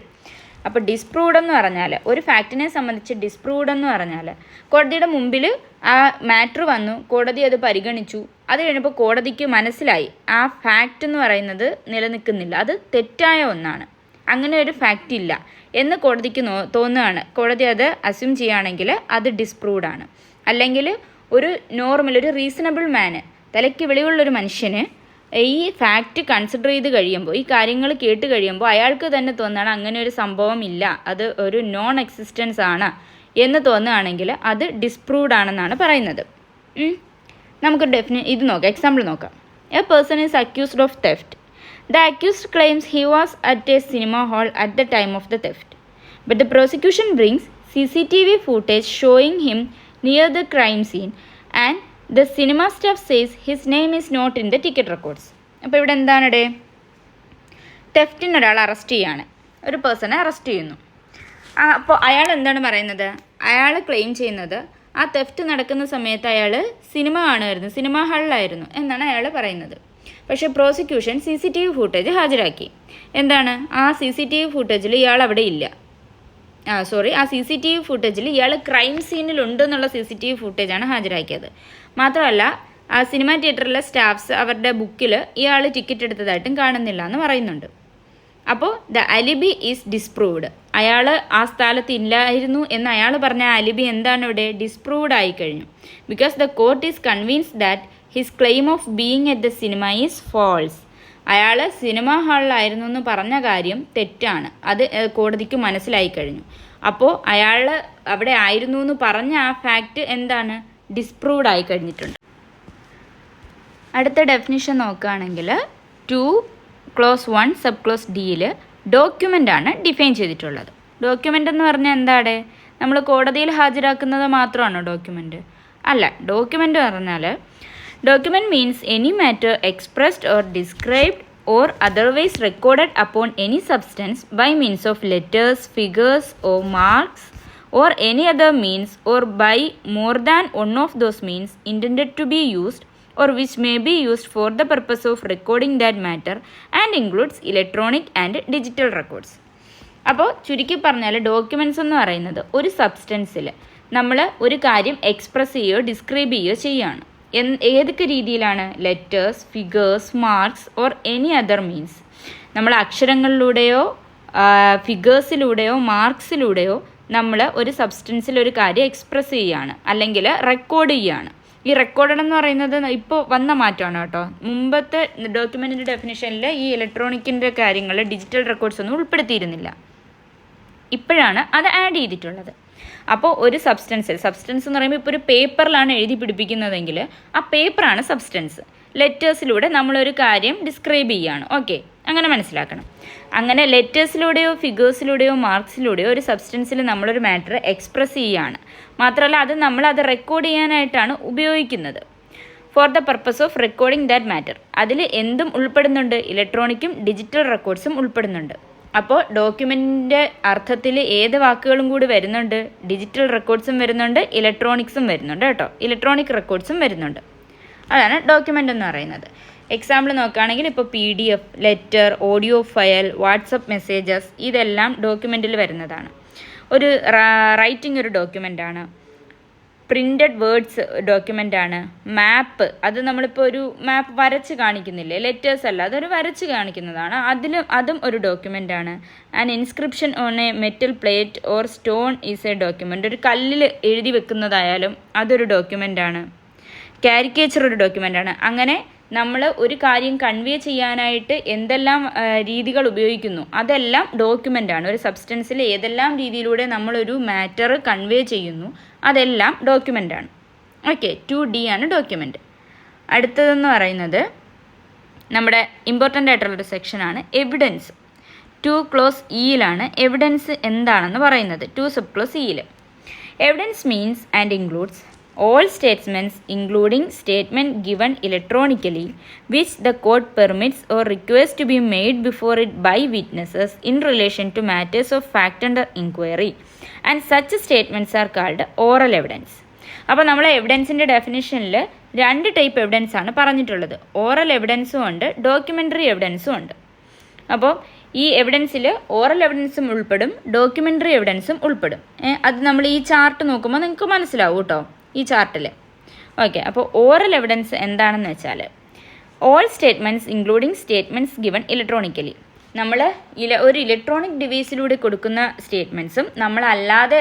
അപ്പോൾ disproved എന്ന് പറഞ്ഞാൽ, ഒരു ഫാക്റ്റിനെ സംബന്ധിച്ച് ഡിസ്പ്രൂവ്ഡ് എന്ന് പറഞ്ഞാൽ കോടതിയുടെ മുമ്പിൽ ആ മാറ്റർ വന്നു, കോടതി അത് പരിഗണിച്ചു, അത് കഴിഞ്ഞപ്പോൾ കോടതിക്ക് മനസ്സിലായി ആ ഫാക്റ്റ് എന്ന് പറയുന്നത് നിലനിൽക്കുന്നില്ല, അത് തെറ്റായ ഒന്നാണ്, അങ്ങനെ ഒരു ഫാക്റ്റ് ഇല്ല എന്ന് കോടതിക്ക് തോന്നുകയാണ്, കോടതി അത് അസ്യൂം ചെയ്യുകയാണെങ്കിൽ അത് ഡിസ്പ്രൂവ്ഡ് ആണ്. അല്ലെങ്കിൽ ഒരു നോർമൽ, ഒരു റീസണബിൾ മാന്, തലയ്ക്ക് വെളിവുള്ളൊരു മനുഷ്യന് ഈ ഫാക്റ്റ് കൺസിഡർ ചെയ്ത് കഴിയുമ്പോൾ, ഈ കാര്യങ്ങൾ കേട്ട് കഴിയുമ്പോൾ അയാൾക്ക് തന്നെ തോന്നുകയാണ് അങ്ങനെ ഒരു സംഭവം ഇല്ല, അത് ഒരു നോൺ എക്സിസ്റ്റൻസ് ആണ് എന്ന് തോന്നുകയാണെങ്കിൽ അത് ഡിസ്പ്രൂവ്ഡ് ആണെന്നാണ് പറയുന്നത്. നമുക്ക് ഇത് നോക്കാം, എക്സാമ്പിൾ നോക്കാം. A person is accused of theft. The accused claims he was at A cinema hall at the time of the theft, but the prosecution brings CCTV footage showing him near the crime scene and the cinema staff says his name is not in the ticket records. അപ്പോൾ ഇവിടെ എന്താണ്? തെഫ്റ്റിന് ഒരാൾ arrest ചെയ്യാണ്, ഒരു പേഴ്സണെ arrest ചെയ്യുന്നു. അപ്പോൾ അയാൾ എന്താണ് പറയുന്നത്? അയാൾ ക്ലെയിം ചെയ്യുന്നത് ആ തെഫ്റ്റ് നടക്കുന്ന സമയത്ത് അയാൾ സിനിമ കാണുമായിരുന്നു, സിനിമ ഹാളിലായിരുന്നു എന്നാണ് അയാൾ പറയുന്നത്. പക്ഷേ പ്രോസിക്യൂഷൻ CCTV ഫൂട്ടേജ് ഹാജരാക്കി. എന്താണ്? ആ CCTV ഫൂട്ടേജിൽ ഇയാൾ അവിടെ ഇല്ല. ആ CCTV ഫൂട്ടേജിൽ ഇയാൾ ക്രൈം സീനിലുണ്ടെന്നുള്ള CCTV ഫൂട്ടേജാണ് ഹാജരാക്കിയത്. മാത്രമല്ല ആ സിനിമ തിയേറ്ററിലെ സ്റ്റാഫ്സ് അവരുടെ ബുക്കിൽ ഇയാൾ ടിക്കറ്റ് എടുത്തതായിട്ടും കാണുന്നില്ല എന്ന് പറയുന്നുണ്ട്. അപ്പോൾ ദ അലിബി ഈസ് ഡിസ്പ്രൂവ്ഡ്. അയാൾ ആ സ്ഥലത്ത് ഇല്ലായിരുന്നു എന്ന് അയാൾ പറഞ്ഞ അലിബി എന്താണ് ഇവിടെ? ഡിസ്പ്രൂവ്ഡ് ആയിക്കഴിഞ്ഞു. Because the court is convinced that his claim of being at the cinema is false. അയാൾ സിനിമ ഹാളിലായിരുന്നു എന്ന് പറഞ്ഞ കാര്യം തെറ്റാണ്, അത് കോടതിക്ക് മനസ്സിലായി കഴിഞ്ഞു. അപ്പോൾ അയാൾ അവിടെ ആയിരുന്നു എന്ന് പറഞ്ഞ ആ ഫാക്റ്റ് എന്താണ്? ഡിസ്പ്രൂവ്ഡ് ആയി കഴിഞ്ഞിട്ടുണ്ട്. അടുത്ത ഡെഫിനിഷൻ നോക്കുകയാണെങ്കിൽ 2 ക്ലോസ് 1 സബ് ക്ലോസ് ഡിയിൽ ഡോക്യുമെൻ്റ് ആണ് ഡിഫൈൻ ചെയ്തിട്ടുള്ളത്. ഡോക്യുമെൻ്റ് എന്ന് പറഞ്ഞാൽ എന്താണ്? നമ്മൾ കോടതിയിൽ ഹാജരാക്കുന്നത് മാത്രമാണോ ഡോക്യുമെൻ്റ്? അല്ല. ഡോക്യുമെൻ്റ് പറഞ്ഞാൽ document means any matter expressed or described or otherwise recorded upon any substance by means of letters, figures or marks or any other means or by more than one of those means intended to be used or which may be used for the purpose of recording that matter and includes electronic and digital records. അപ്പോൾ ചുരുക്കി പറഞ്ഞാൽ documents എന്ന് പറയുന്നത് ഒരു സബ്സ്റ്റൻസിൽ നമ്മൾ ഒരു കാര്യം express ചെയ്യുകയോ ഡിസ്ക്രൈബ് ചെയ്യുകയോ ചെയ്യുകയാണ്. ഏതൊക്കെ രീതിയിലാണ്? Letters, figures, marks or any other means. നമ്മൾ അക്ഷരങ്ങളിലൂടെയോ ഫിഗേഴ്സിലൂടെയോ മാർക്സിലൂടെയോ നമ്മൾ ഒരു സബ്സ്റ്റൻസിൽ ഒരു കാര്യം എക്സ്പ്രസ് ചെയ്യുകയാണ്, അല്ലെങ്കിൽ റെക്കോർഡ് ചെയ്യുകയാണ്. ഈ റെക്കോർഡ് എന്ന് പറയുന്നത് ഇപ്പോൾ വന്ന മാറ്റമാണ് കേട്ടോ. മുമ്പത്തെ ഡോക്യുമെൻറ്റിൻ്റെ ഡെഫിനിഷനിൽ ഈ ഇലക്ട്രോണിക്കിൻ്റെ കാര്യങ്ങൾ, ഡിജിറ്റൽ റെക്കോർഡ്സ് ഒന്നും ഉൾപ്പെടുത്തിയിരുന്നില്ല. ഇപ്പോഴാണ് അത് ആഡ് ചെയ്തിട്ടുള്ളത്. അപ്പോൾ ഒരു സബ്സ്റ്റൻസ് എന്ന് പറയുമ്പോൾ ഇപ്പോൾ ഒരു പേപ്പറിലാണ് എഴുതി പിടിപ്പിക്കുന്നതെങ്കിൽ ആ പേപ്പറാണ് സബ്സ്റ്റൻസ്. ലെറ്റേഴ്സിലൂടെ നമ്മളൊരു കാര്യം ഡിസ്ക്രൈബ് ചെയ്യുകയാണ്. ഓക്കെ, അങ്ങനെ മനസ്സിലാക്കണം. അങ്ങനെ ലെറ്റേഴ്സിലൂടെയോ ഫിഗേഴ്സിലൂടെയോ മാർക്സിലൂടെയോ ഒരു സബ്സ്റ്റൻസിൽ നമ്മളൊരു മാറ്റർ എക്സ്പ്രസ് ചെയ്യുകയാണ്. മാത്രമല്ല നമ്മളത് റെക്കോർഡ് ചെയ്യാനായിട്ടാണ് ഉപയോഗിക്കുന്നത്. For the purpose of recording that matter. അതിൽ എന്തും ഉൾപ്പെടുന്നുണ്ട്, ഇലക്ട്രോണിക്കും ഡിജിറ്റൽ റെക്കോർഡ്സും ഉൾപ്പെടുന്നുണ്ട്. അപ്പോൾ ഡോക്യുമെൻറ്റിൻ്റെ അർത്ഥത്തിൽ ഏത് വാക്കുകളും കൂടി വരുന്നുണ്ട്, ഡിജിറ്റൽ റെക്കോർഡ്സും വരുന്നുണ്ട്, ഇലക്ട്രോണിക്സും വരുന്നുണ്ട് കേട്ടോ, ഇലക്ട്രോണിക് റെക്കോർഡ്സും വരുന്നുണ്ട്. അതാണ് ഡോക്യുമെൻ്റ് എന്ന് പറയുന്നത്. എക്സാമ്പിൾ നോക്കുകയാണെങ്കിൽ ഇപ്പോൾ PDF, letter, audio file, WhatsApp messages ഇതെല്ലാം ഡോക്യുമെൻറ്റിൽ വരുന്നതാണ്. ഒരു റൈറ്റിംഗ് ഒരു ഡോക്യുമെൻ്റാണ്. Printed words ഡോക്യുമെൻ്റാണ്. മാപ്പ്, അത് നമ്മളിപ്പോൾ ഒരു മാപ്പ് വരച്ച് കാണിക്കുന്നില്ലേ, ലെറ്റേഴ്സ് അല്ല, അതൊരു വരച്ച് കാണിക്കുന്നതാണ്, അതും ഒരു ഡോക്യുമെൻ്റാണ്. And inscription on a metal plate or stone is a document. ഒരു കല്ലിൽ എഴുതി വെക്കുന്നതായാലും അതൊരു ഡോക്യുമെൻ്റാണ്. കാരിക്കേച്ചർ ഒരു ഡോക്യുമെൻ്റാണ്. അങ്ങനെ നമ്മൾ ഒരു കാര്യം കൺവേ ചെയ്യാനായിട്ട് എന്തെല്ലാം രീതികൾ ഉപയോഗിക്കുന്നു അതെല്ലാം ഡോക്യുമെൻ്റാണ്. ഒരു സബ്സ്റ്റൻസിൽ ഏതെല്ലാം രീതിയിലൂടെ നമ്മളൊരു മാറ്റർ കൺവേ ചെയ്യുന്നു അതെല്ലാം ഡോക്യുമെൻ്റാണ്. ഓക്കെ, 2D ആണ് ഡോക്യുമെൻ്റ്. അടുത്തതെന്ന് പറയുന്നത് നമ്മുടെ ഇമ്പോർട്ടൻ്റ് ആയിട്ടുള്ളൊരു സെക്ഷനാണ് എവിഡൻസ്. 2 ക്ലോസ് ഇയിലാണ് എവിഡൻസ് എന്താണെന്ന് പറയുന്നത്. 2 സബ് ക്ലോസ് ഇയിൽ evidence means and includes all statements including statement given electronically which the court permits or requests to be made before it by witnesses in relation to matters of fact under inquiry, and such statements are called oral evidence. അപ്പോൾ നമ്മൾ എവിഡൻസിൻ്റെ ഡെഫിനിഷനിൽ 2 type evidence ആണ് പറഞ്ഞിട്ടുള്ളത്. Oral എവിഡൻസും ഉണ്ട്, documentary എവിഡൻസും ഉണ്ട്. അപ്പോൾ ഈ എവിഡൻസിൽ oral എവിഡൻസും ഉൾപ്പെടും, documentary എവിഡൻസും ഉൾപ്പെടും. അത് നമ്മൾ ഈ ചാർട്ട് നോക്കുമ്പോൾ നിങ്ങൾക്ക് മനസ്സിലാവും കേട്ടോ, ഈ ചാർട്ടിൽ. ഓക്കെ, അപ്പോൾ ഓറൽ എവിഡൻസ് എന്താണെന്ന് വെച്ചാൽ all statements including statements given electronically. നമ്മൾ ഒരു ഇലക്ട്രോണിക് ഡിവൈസിലൂടെ കൊടുക്കുന്ന സ്റ്റേറ്റ്മെൻറ്റ്സും നമ്മളല്ലാതെ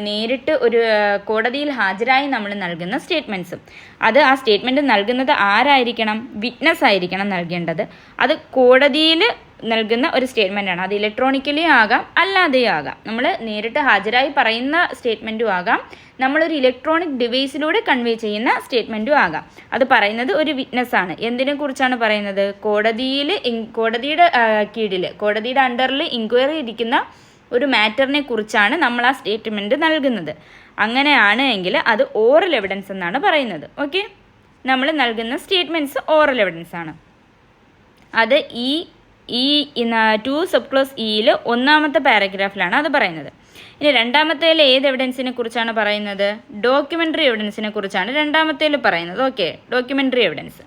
നേരിട്ട് ഒരു കോടതിയിൽ ഹാജരായി നമ്മൾ നൽകുന്ന സ്റ്റേറ്റ്മെൻറ്റ്സും. അത് ആ സ്റ്റേറ്റ്മെൻറ്റ് നൽകുന്നത് ആരായിരിക്കണം? വിറ്റ്നസ് ആയിരിക്കണം നൽകേണ്ടത്. അത് കോടതിയിൽ നൽകുന്ന ഒരു സ്റ്റേറ്റ്മെൻറ്റാണ്. അത് ഇലക്ട്രോണിക്കലി ആകാം, അല്ലാതെയും ആകാം. നമ്മൾ നേരിട്ട് ഹാജരായി പറയുന്ന സ്റ്റേറ്റ്മെൻറ്റും ആകാം, നമ്മളൊരു ഇലക്ട്രോണിക് ഡിവൈസിലൂടെ കൺവേ ചെയ്യുന്ന സ്റ്റേറ്റ്മെൻറ്റും ആകാം. അത് പറയുന്നത് ഒരു വിറ്റ്നസ്സാണ്. എന്തിനെ കുറിച്ചാണ് പറയുന്നത്? കോടതിയുടെ കീഴിൽ, കോടതിയുടെ അണ്ടറിൽ ഇൻക്വയറി ഇരിക്കുന്ന ഒരു മാറ്ററിനെ കുറിച്ചാണ് നമ്മൾ ആ സ്റ്റേറ്റ്മെൻറ്റ് നൽകുന്നത്. അങ്ങനെയാണ് എങ്കിൽ അത് ഓറൽ എവിഡൻസ് എന്നാണ് പറയുന്നത്. ഓക്കെ, നമ്മൾ നൽകുന്ന സ്റ്റേറ്റ്മെൻറ്റ്സ് ഓറൽ എവിഡൻസ് ആണ്. അത് ഈ 2 സബ് ക്ലോസ് ഇയിൽ 1ാമത്തെ പാരഗ്രാഫിലാണ് അത് പറയുന്നത്. ഇനി 2ാമത്തേൽ ഏത് എവിഡൻസിനെ കുറിച്ചാണ് പറയുന്നത്? ഡോക്യുമെൻ്ററി എവിഡൻസിനെ കുറിച്ചാണ് 2ാമത്തേൽ പറയുന്നത്. Okay, documentary evidence.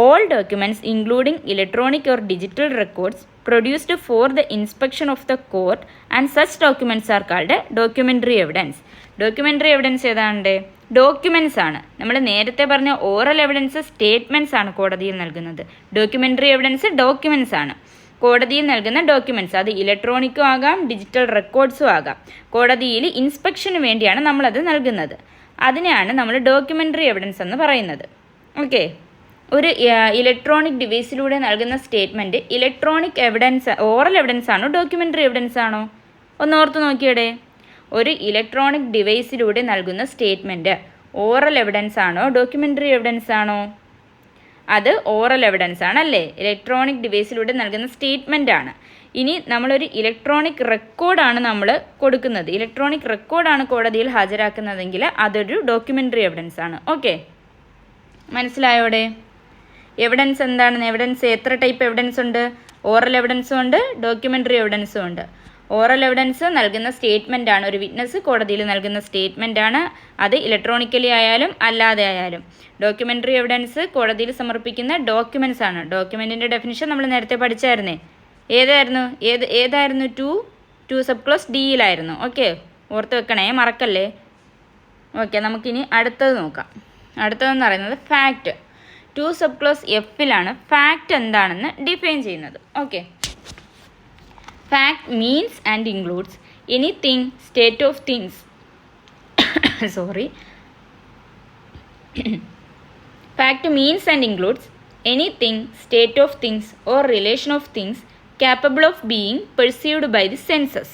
All documents including electronic or digital records produced for the inspection of the court and such documents are called documentary evidence. Documentary evidence ഏതാണ്ട്? ഡോക്യുമെൻറ്റ്സ് ആണ്. നമ്മൾ നേരത്തെ പറഞ്ഞ ഓറൽ എവിഡൻസ് സ്റ്റേറ്റ്മെൻറ്റ്സ് ആണ് കോടതിയിൽ നൽകുന്നത്. ഡോക്യുമെൻ്ററി എവിഡൻസ് ഡോക്യുമെൻറ്റ്സ് ആണ്, കോടതിയിൽ നൽകുന്ന ഡോക്യുമെൻറ്റ്സ്. അത് ഇലക്ട്രോണിക്കും ആകാം, ഡിജിറ്റൽ റെക്കോർഡ്സും ആകാം. കോടതിയിൽ ഇൻസ്പെക്ഷന് വേണ്ടിയാണ് നമ്മളത് നൽകുന്നത്. അതിനെയാണ് നമ്മൾ ഡോക്യുമെൻ്ററി എവിഡൻസ് എന്ന് പറയുന്നത്. ഓക്കെ, ഒരു ഇലക്ട്രോണിക് ഡിവൈസിലൂടെ നൽകുന്ന statement electronic evidence, oral evidence ആണോ ഡോക്യുമെൻ്ററി എവിഡൻസ് ആണോ? ഒന്ന് ഓർത്ത് നോക്കിയടേ. ഒരു ഇലക്ട്രോണിക് ഡിവൈസിലൂടെ നൽകുന്ന സ്റ്റേറ്റ്മെൻറ്റ് ഓറൽ എവിഡൻസ് ആണോ ഡോക്യുമെൻ്ററി എവിഡൻസ് ആണോ? അത് ഓറൽ എവിഡൻസ് ആണല്ലേ. ഇലക്ട്രോണിക് ഡിവൈസിലൂടെ നൽകുന്ന സ്റ്റേറ്റ്മെൻ്റ് ആണ്. ഇനി നമ്മളൊരു ഇലക്ട്രോണിക് റെക്കോർഡാണ് നമ്മൾ കൊടുക്കുന്നത്, ഇലക്ട്രോണിക് റെക്കോർഡാണ് കോടതിയിൽ ഹാജരാക്കുന്നതെങ്കിൽ അതൊരു ഡോക്യുമെൻ്ററി എവിഡൻസ് ആണ്. ഓക്കെ, മനസ്സിലായോടെ? എവിഡൻസ് എന്താണെന്ന്? എവിഡൻസ് എത്ര ടൈപ്പ് എവിഡൻസ് ഉണ്ട്? ഓറൽ എവിഡൻസും ഉണ്ട്, ഡോക്യുമെൻ്ററി എവിഡൻസും ഉണ്ട്. ഓറൽ എവിഡൻസ് നൽകുന്ന സ്റ്റേറ്റ്മെൻ്റ് ആണ്, ഒരു വിറ്റ്നസ് കോടതിയിൽ നൽകുന്ന സ്റ്റേറ്റ്മെൻ്റ് ആണ്. അത് ഇലക്ട്രോണിക്കലി ആയാലും അല്ലാതെ ആയാലും. ഡോക്യുമെൻ്ററി എവിഡൻസ് കോടതിയിൽ സമർപ്പിക്കുന്ന ഡോക്യുമെൻറ്റ്സ് ആണ്. ഡോക്യുമെൻറ്റിൻ്റെ ഡെഫിനിഷൻ നമ്മൾ നേരത്തെ പഠിച്ചായിരുന്നേ. ഏതായിരുന്നു? 2 സബ് ക്ലോസ് ഡിയിലായിരുന്നു. ഓക്കെ, ഓർത്ത് വെക്കണേ, മറക്കല്ലേ. ഓക്കെ, നമുക്കിനി അടുത്തത് നോക്കാം. അടുത്തതെന്ന് പറയുന്നത് ഫാക്റ്റ്. 2 സബ് ക്ലോസ് എഫിലാണ് ഫാക്റ്റ് എന്താണെന്ന് ഡിഫൈൻ ചെയ്യുന്നത്. Okay, fact means and includes anything, state of things fact means and includes anything, state of things or relation of things capable of being perceived by the senses.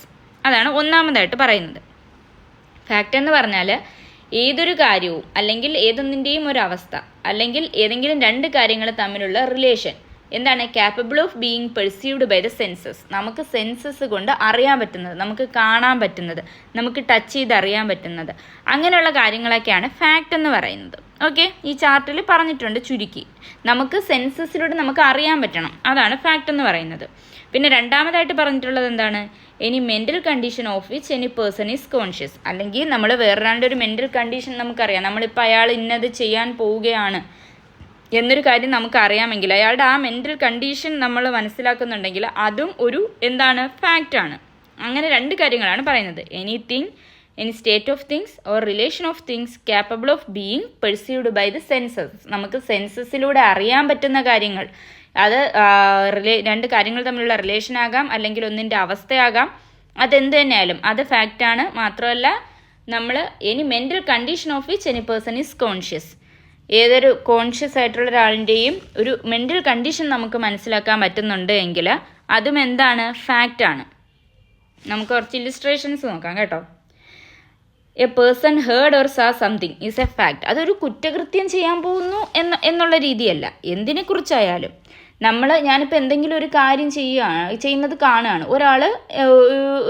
അതാണ് ഒന്നാമതായിട്ട് പറയുന്നത്. Fact എന്ന് പറഞ്ഞാൽ ഏതൊരു കാര്യവും അല്ലെങ്കിൽ ഏതൊന്നിൻ്റെയും ഒരു അവസ്ഥ അല്ലെങ്കിൽ ഏതെങ്കിലും രണ്ട് കാര്യങ്ങൾ തമ്മിലുള്ള റിലേഷൻ എന്താണ് capable of being perceived by the senses. നമുക്ക് സെൻസസ് കൊണ്ട് അറിയാൻ പറ്റുന്നത്, നമുക്ക് കാണാൻ പറ്റുന്നത്, നമുക്ക് ടച്ച് ചെയ്ത് അറിയാൻ പറ്റുന്നത്, അങ്ങനെയുള്ള കാര്യങ്ങളൊക്കെയാണ് ഫാക്റ്റ് എന്ന് പറയുന്നത്. ഓക്കെ, ഈ ചാർട്ടിൽ പറഞ്ഞിട്ടുണ്ട് ചുരുക്കി. നമുക്ക് സെൻസസിലൂടെ നമുക്ക് അറിയാൻ പറ്റണം, അതാണ് ഫാക്റ്റ് എന്ന് പറയുന്നത്. പിന്നെ രണ്ടാമതായിട്ട് പറഞ്ഞിട്ടുള്ളത് എന്താണ്? Any mental condition of which any person is conscious. അല്ലെങ്കിൽ നമ്മൾ വേറൊരാളുടെ ഒരു മെൻ്റൽ കണ്ടീഷൻ നമുക്കറിയാം. നമ്മളിപ്പോൾ അയാൾ ഇന്നത് ചെയ്യാൻ പോവുകയാണ് എന്നൊരു കാര്യം നമുക്കറിയാമെങ്കിൽ അയാളുടെ ആ മെൻ്റൽ കണ്ടീഷൻ നമ്മൾ മനസ്സിലാക്കുന്നുണ്ടെങ്കിൽ അതും ഒരു എന്താണ്? ഫാക്റ്റാണ്. അങ്ങനെ രണ്ട് കാര്യങ്ങളാണ് പറയുന്നത്. Anything, any state of things or relation of things capable of being perceived by the senses. നമുക്ക് സെൻസസിലൂടെ അറിയാൻ പറ്റുന്ന കാര്യങ്ങൾ, അത് രണ്ട് കാര്യങ്ങൾ തമ്മിലുള്ള റിലേഷൻ ആകാം, അല്ലെങ്കിൽ ഒന്നിൻ്റെ അവസ്ഥയാകാം, അതെന്ത് തന്നെയായാലും അത് ഫാക്റ്റാണ്. മാത്രമല്ല നമ്മൾ any mental condition of which any person is conscious, ഏതൊരു കോൺഷ്യസ് ആയിട്ടുള്ള ഒരാളിൻ്റെയും ഒരു മെൻ്റൽ കണ്ടീഷൻ നമുക്ക് മനസ്സിലാക്കാൻ പറ്റുന്നുണ്ട് എങ്കിൽ അതും എന്താണ്? ഫാക്റ്റാണ്. നമുക്ക് കുറച്ച് ഇല്ലുസ്ട്രേഷൻസ് നോക്കാം കേട്ടോ. എ പേഴ്സൺ ഹേർഡ് ഓർ സാ സംതിങ് ഈസ് എ ഫാക്റ്റ്. അതൊരു കുറ്റകൃത്യം ചെയ്യാൻ പോകുന്നു എന്നുള്ള രീതിയല്ല. എന്തിനെക്കുറിച്ചായാലും ഞാനിപ്പോൾ എന്തെങ്കിലും ഒരു കാര്യം ചെയ്യുന്നത് കാണുകയാണ്, ഒരാൾ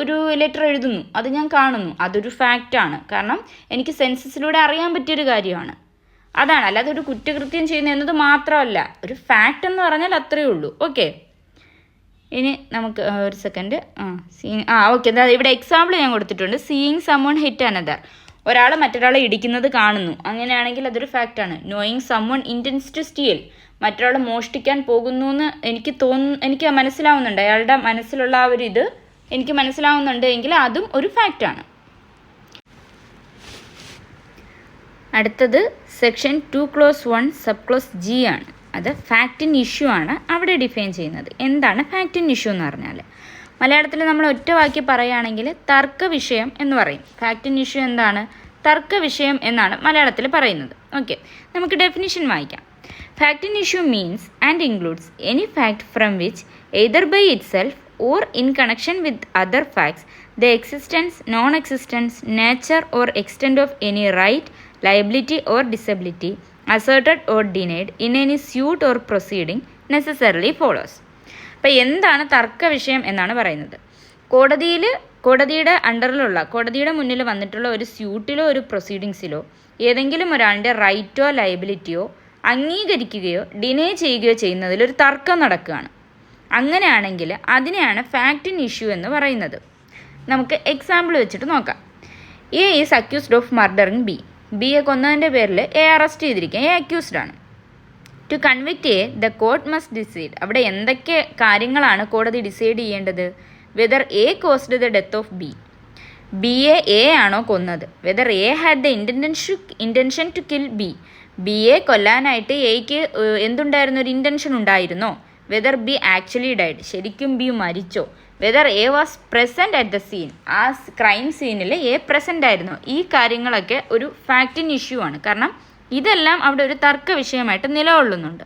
ഒരു ലെറ്റർ എഴുതുന്നു, അത് ഞാൻ കാണുന്നു, അതൊരു ഫാക്റ്റാണ്. കാരണം എനിക്ക് സെൻസസിലൂടെ അറിയാൻ പറ്റിയൊരു കാര്യമാണ്, അതാണ്. അല്ലാതെ ഒരു കുറ്റകൃത്യം ചെയ്യുന്ന എന്നത് മാത്രമല്ല, ഒരു ഫാക്റ്റ് എന്ന് പറഞ്ഞാൽ അത്രയേ ഉള്ളൂ. ഓക്കെ, ഇനി നമുക്ക് ഒരു സെക്കൻഡ്. ഓക്കെ, ഇവിടെ എക്സാമ്പിൾ ഞാൻ കൊടുത്തിട്ടുണ്ട്. സീയിങ് സമ്മൺ ഹിറ്റ് അനദർ, ഒരാൾ മറ്റൊരാളെ ഇടിക്കുന്നത് കാണുന്നു, അങ്ങനെയാണെങ്കിൽ അതൊരു ഫാക്റ്റാണ്. Knowing someone intends to steal, മറ്റൊരാൾ മോഷ്ടിക്കാൻ പോകുന്നു എന്ന് എനിക്ക് മനസ്സിലാവുന്നുണ്ട്, അയാളുടെ മനസ്സിലുള്ള ആ ഒരു ഇത് എനിക്ക് മനസ്സിലാവുന്നുണ്ട് എങ്കിൽ അതും ഒരു ഫാക്റ്റാണ്. അടുത്തത് section 2 close 1 sub close G ആണ്. അത് ഫാക്റ്റ് ഇൻ ഇഷ്യൂ ആണ് അവിടെ ഡിഫൈൻ ചെയ്യുന്നത്. എന്താണ് ഫാക്റ്റ് ഇൻ ഇഷ്യൂ എന്ന് പറഞ്ഞാൽ? മലയാളത്തിൽ നമ്മൾ ഒറ്റ വാക്കി പറയുകയാണെങ്കിൽ തർക്ക വിഷയം എന്ന് പറയും. ഫാക്റ്റ് ഇൻ ഇഷ്യൂ എന്താണ്? തർക്ക വിഷയം എന്നാണ് മലയാളത്തിൽ പറയുന്നത്. ഓക്കെ, നമുക്ക് ഡെഫിനിഷൻ വായിക്കാം. Fact in issue means and includes any fact from which either by itself or in connection with other facts the existence, non-existence, nature or extent of any right, liability or disability asserted or denied in any suit or proceeding necessarily follows. അപ്പോൾ എന്താണ് തർക്ക വിഷയം എന്നാണ് പറയുന്നത്? കോടതിയുടെ അണ്ടറിലുള്ള, കോടതിയുടെ മുന്നിൽ വന്നിട്ടുള്ള ഒരു സ്യൂട്ടിലോ ഒരു പ്രൊസീഡിങ്സിലോ ഏതെങ്കിലും ഒരാളുടെ റൈറ്റോ ലയബിലിറ്റിയോ അംഗീകരിക്കുകയോ ഡിനേ ചെയ്യുകയോ ചെയ്യുന്നതിൽ ഒരു തർക്കം നടക്കുകയാണ്. അങ്ങനെയാണെങ്കിൽ അതിനെയാണ് ഫാക്റ്റ് ഇൻ ഇഷ്യൂ എന്ന് പറയുന്നത്. നമുക്ക് എക്സാമ്പിൾ വെച്ചിട്ട് നോക്കാം. A is accused of murdering B. ബിയെ കൊന്നതിൻ്റെ പേരിൽ എ അറസ്റ്റ് ചെയ്തിരിക്കുക, എ അക്യൂസ്ഡ് ആണ്. To convict A the court must decide. അവിടെ എന്തൊക്കെ കാര്യങ്ങളാണ് കോടതി ഡിസൈഡ് ചെയ്യേണ്ടത്? Whether A caused the death of B, ബിയെ എ ആണോ കൊന്നത്? Whether A had the intention to kill B, ബിയെ കൊല്ലാനായിട്ട് എയ്ക്ക് എന്തുണ്ടായിരുന്നു? ഒരു ഇൻറ്റൻഷൻ ഉണ്ടായിരുന്നോ? വെദർ ബി ആക്ച്വലി ഡൈഡ്, ശരിക്കും ബി മരിച്ചോ? Whether A was present at the scene, ആ ക്രൈം സീനിൽ എ പ്രസൻ്റ് ആയിരുന്നോ? ഈ കാര്യങ്ങളൊക്കെ ഒരു ഫാക്റ്റ് ഇൻ ഇഷ്യൂ ആണ്. കാരണം ഇതെല്ലാം അവിടെ ഒരു തർക്ക വിഷയമായിട്ട് നിലകൊള്ളുന്നുണ്ട്.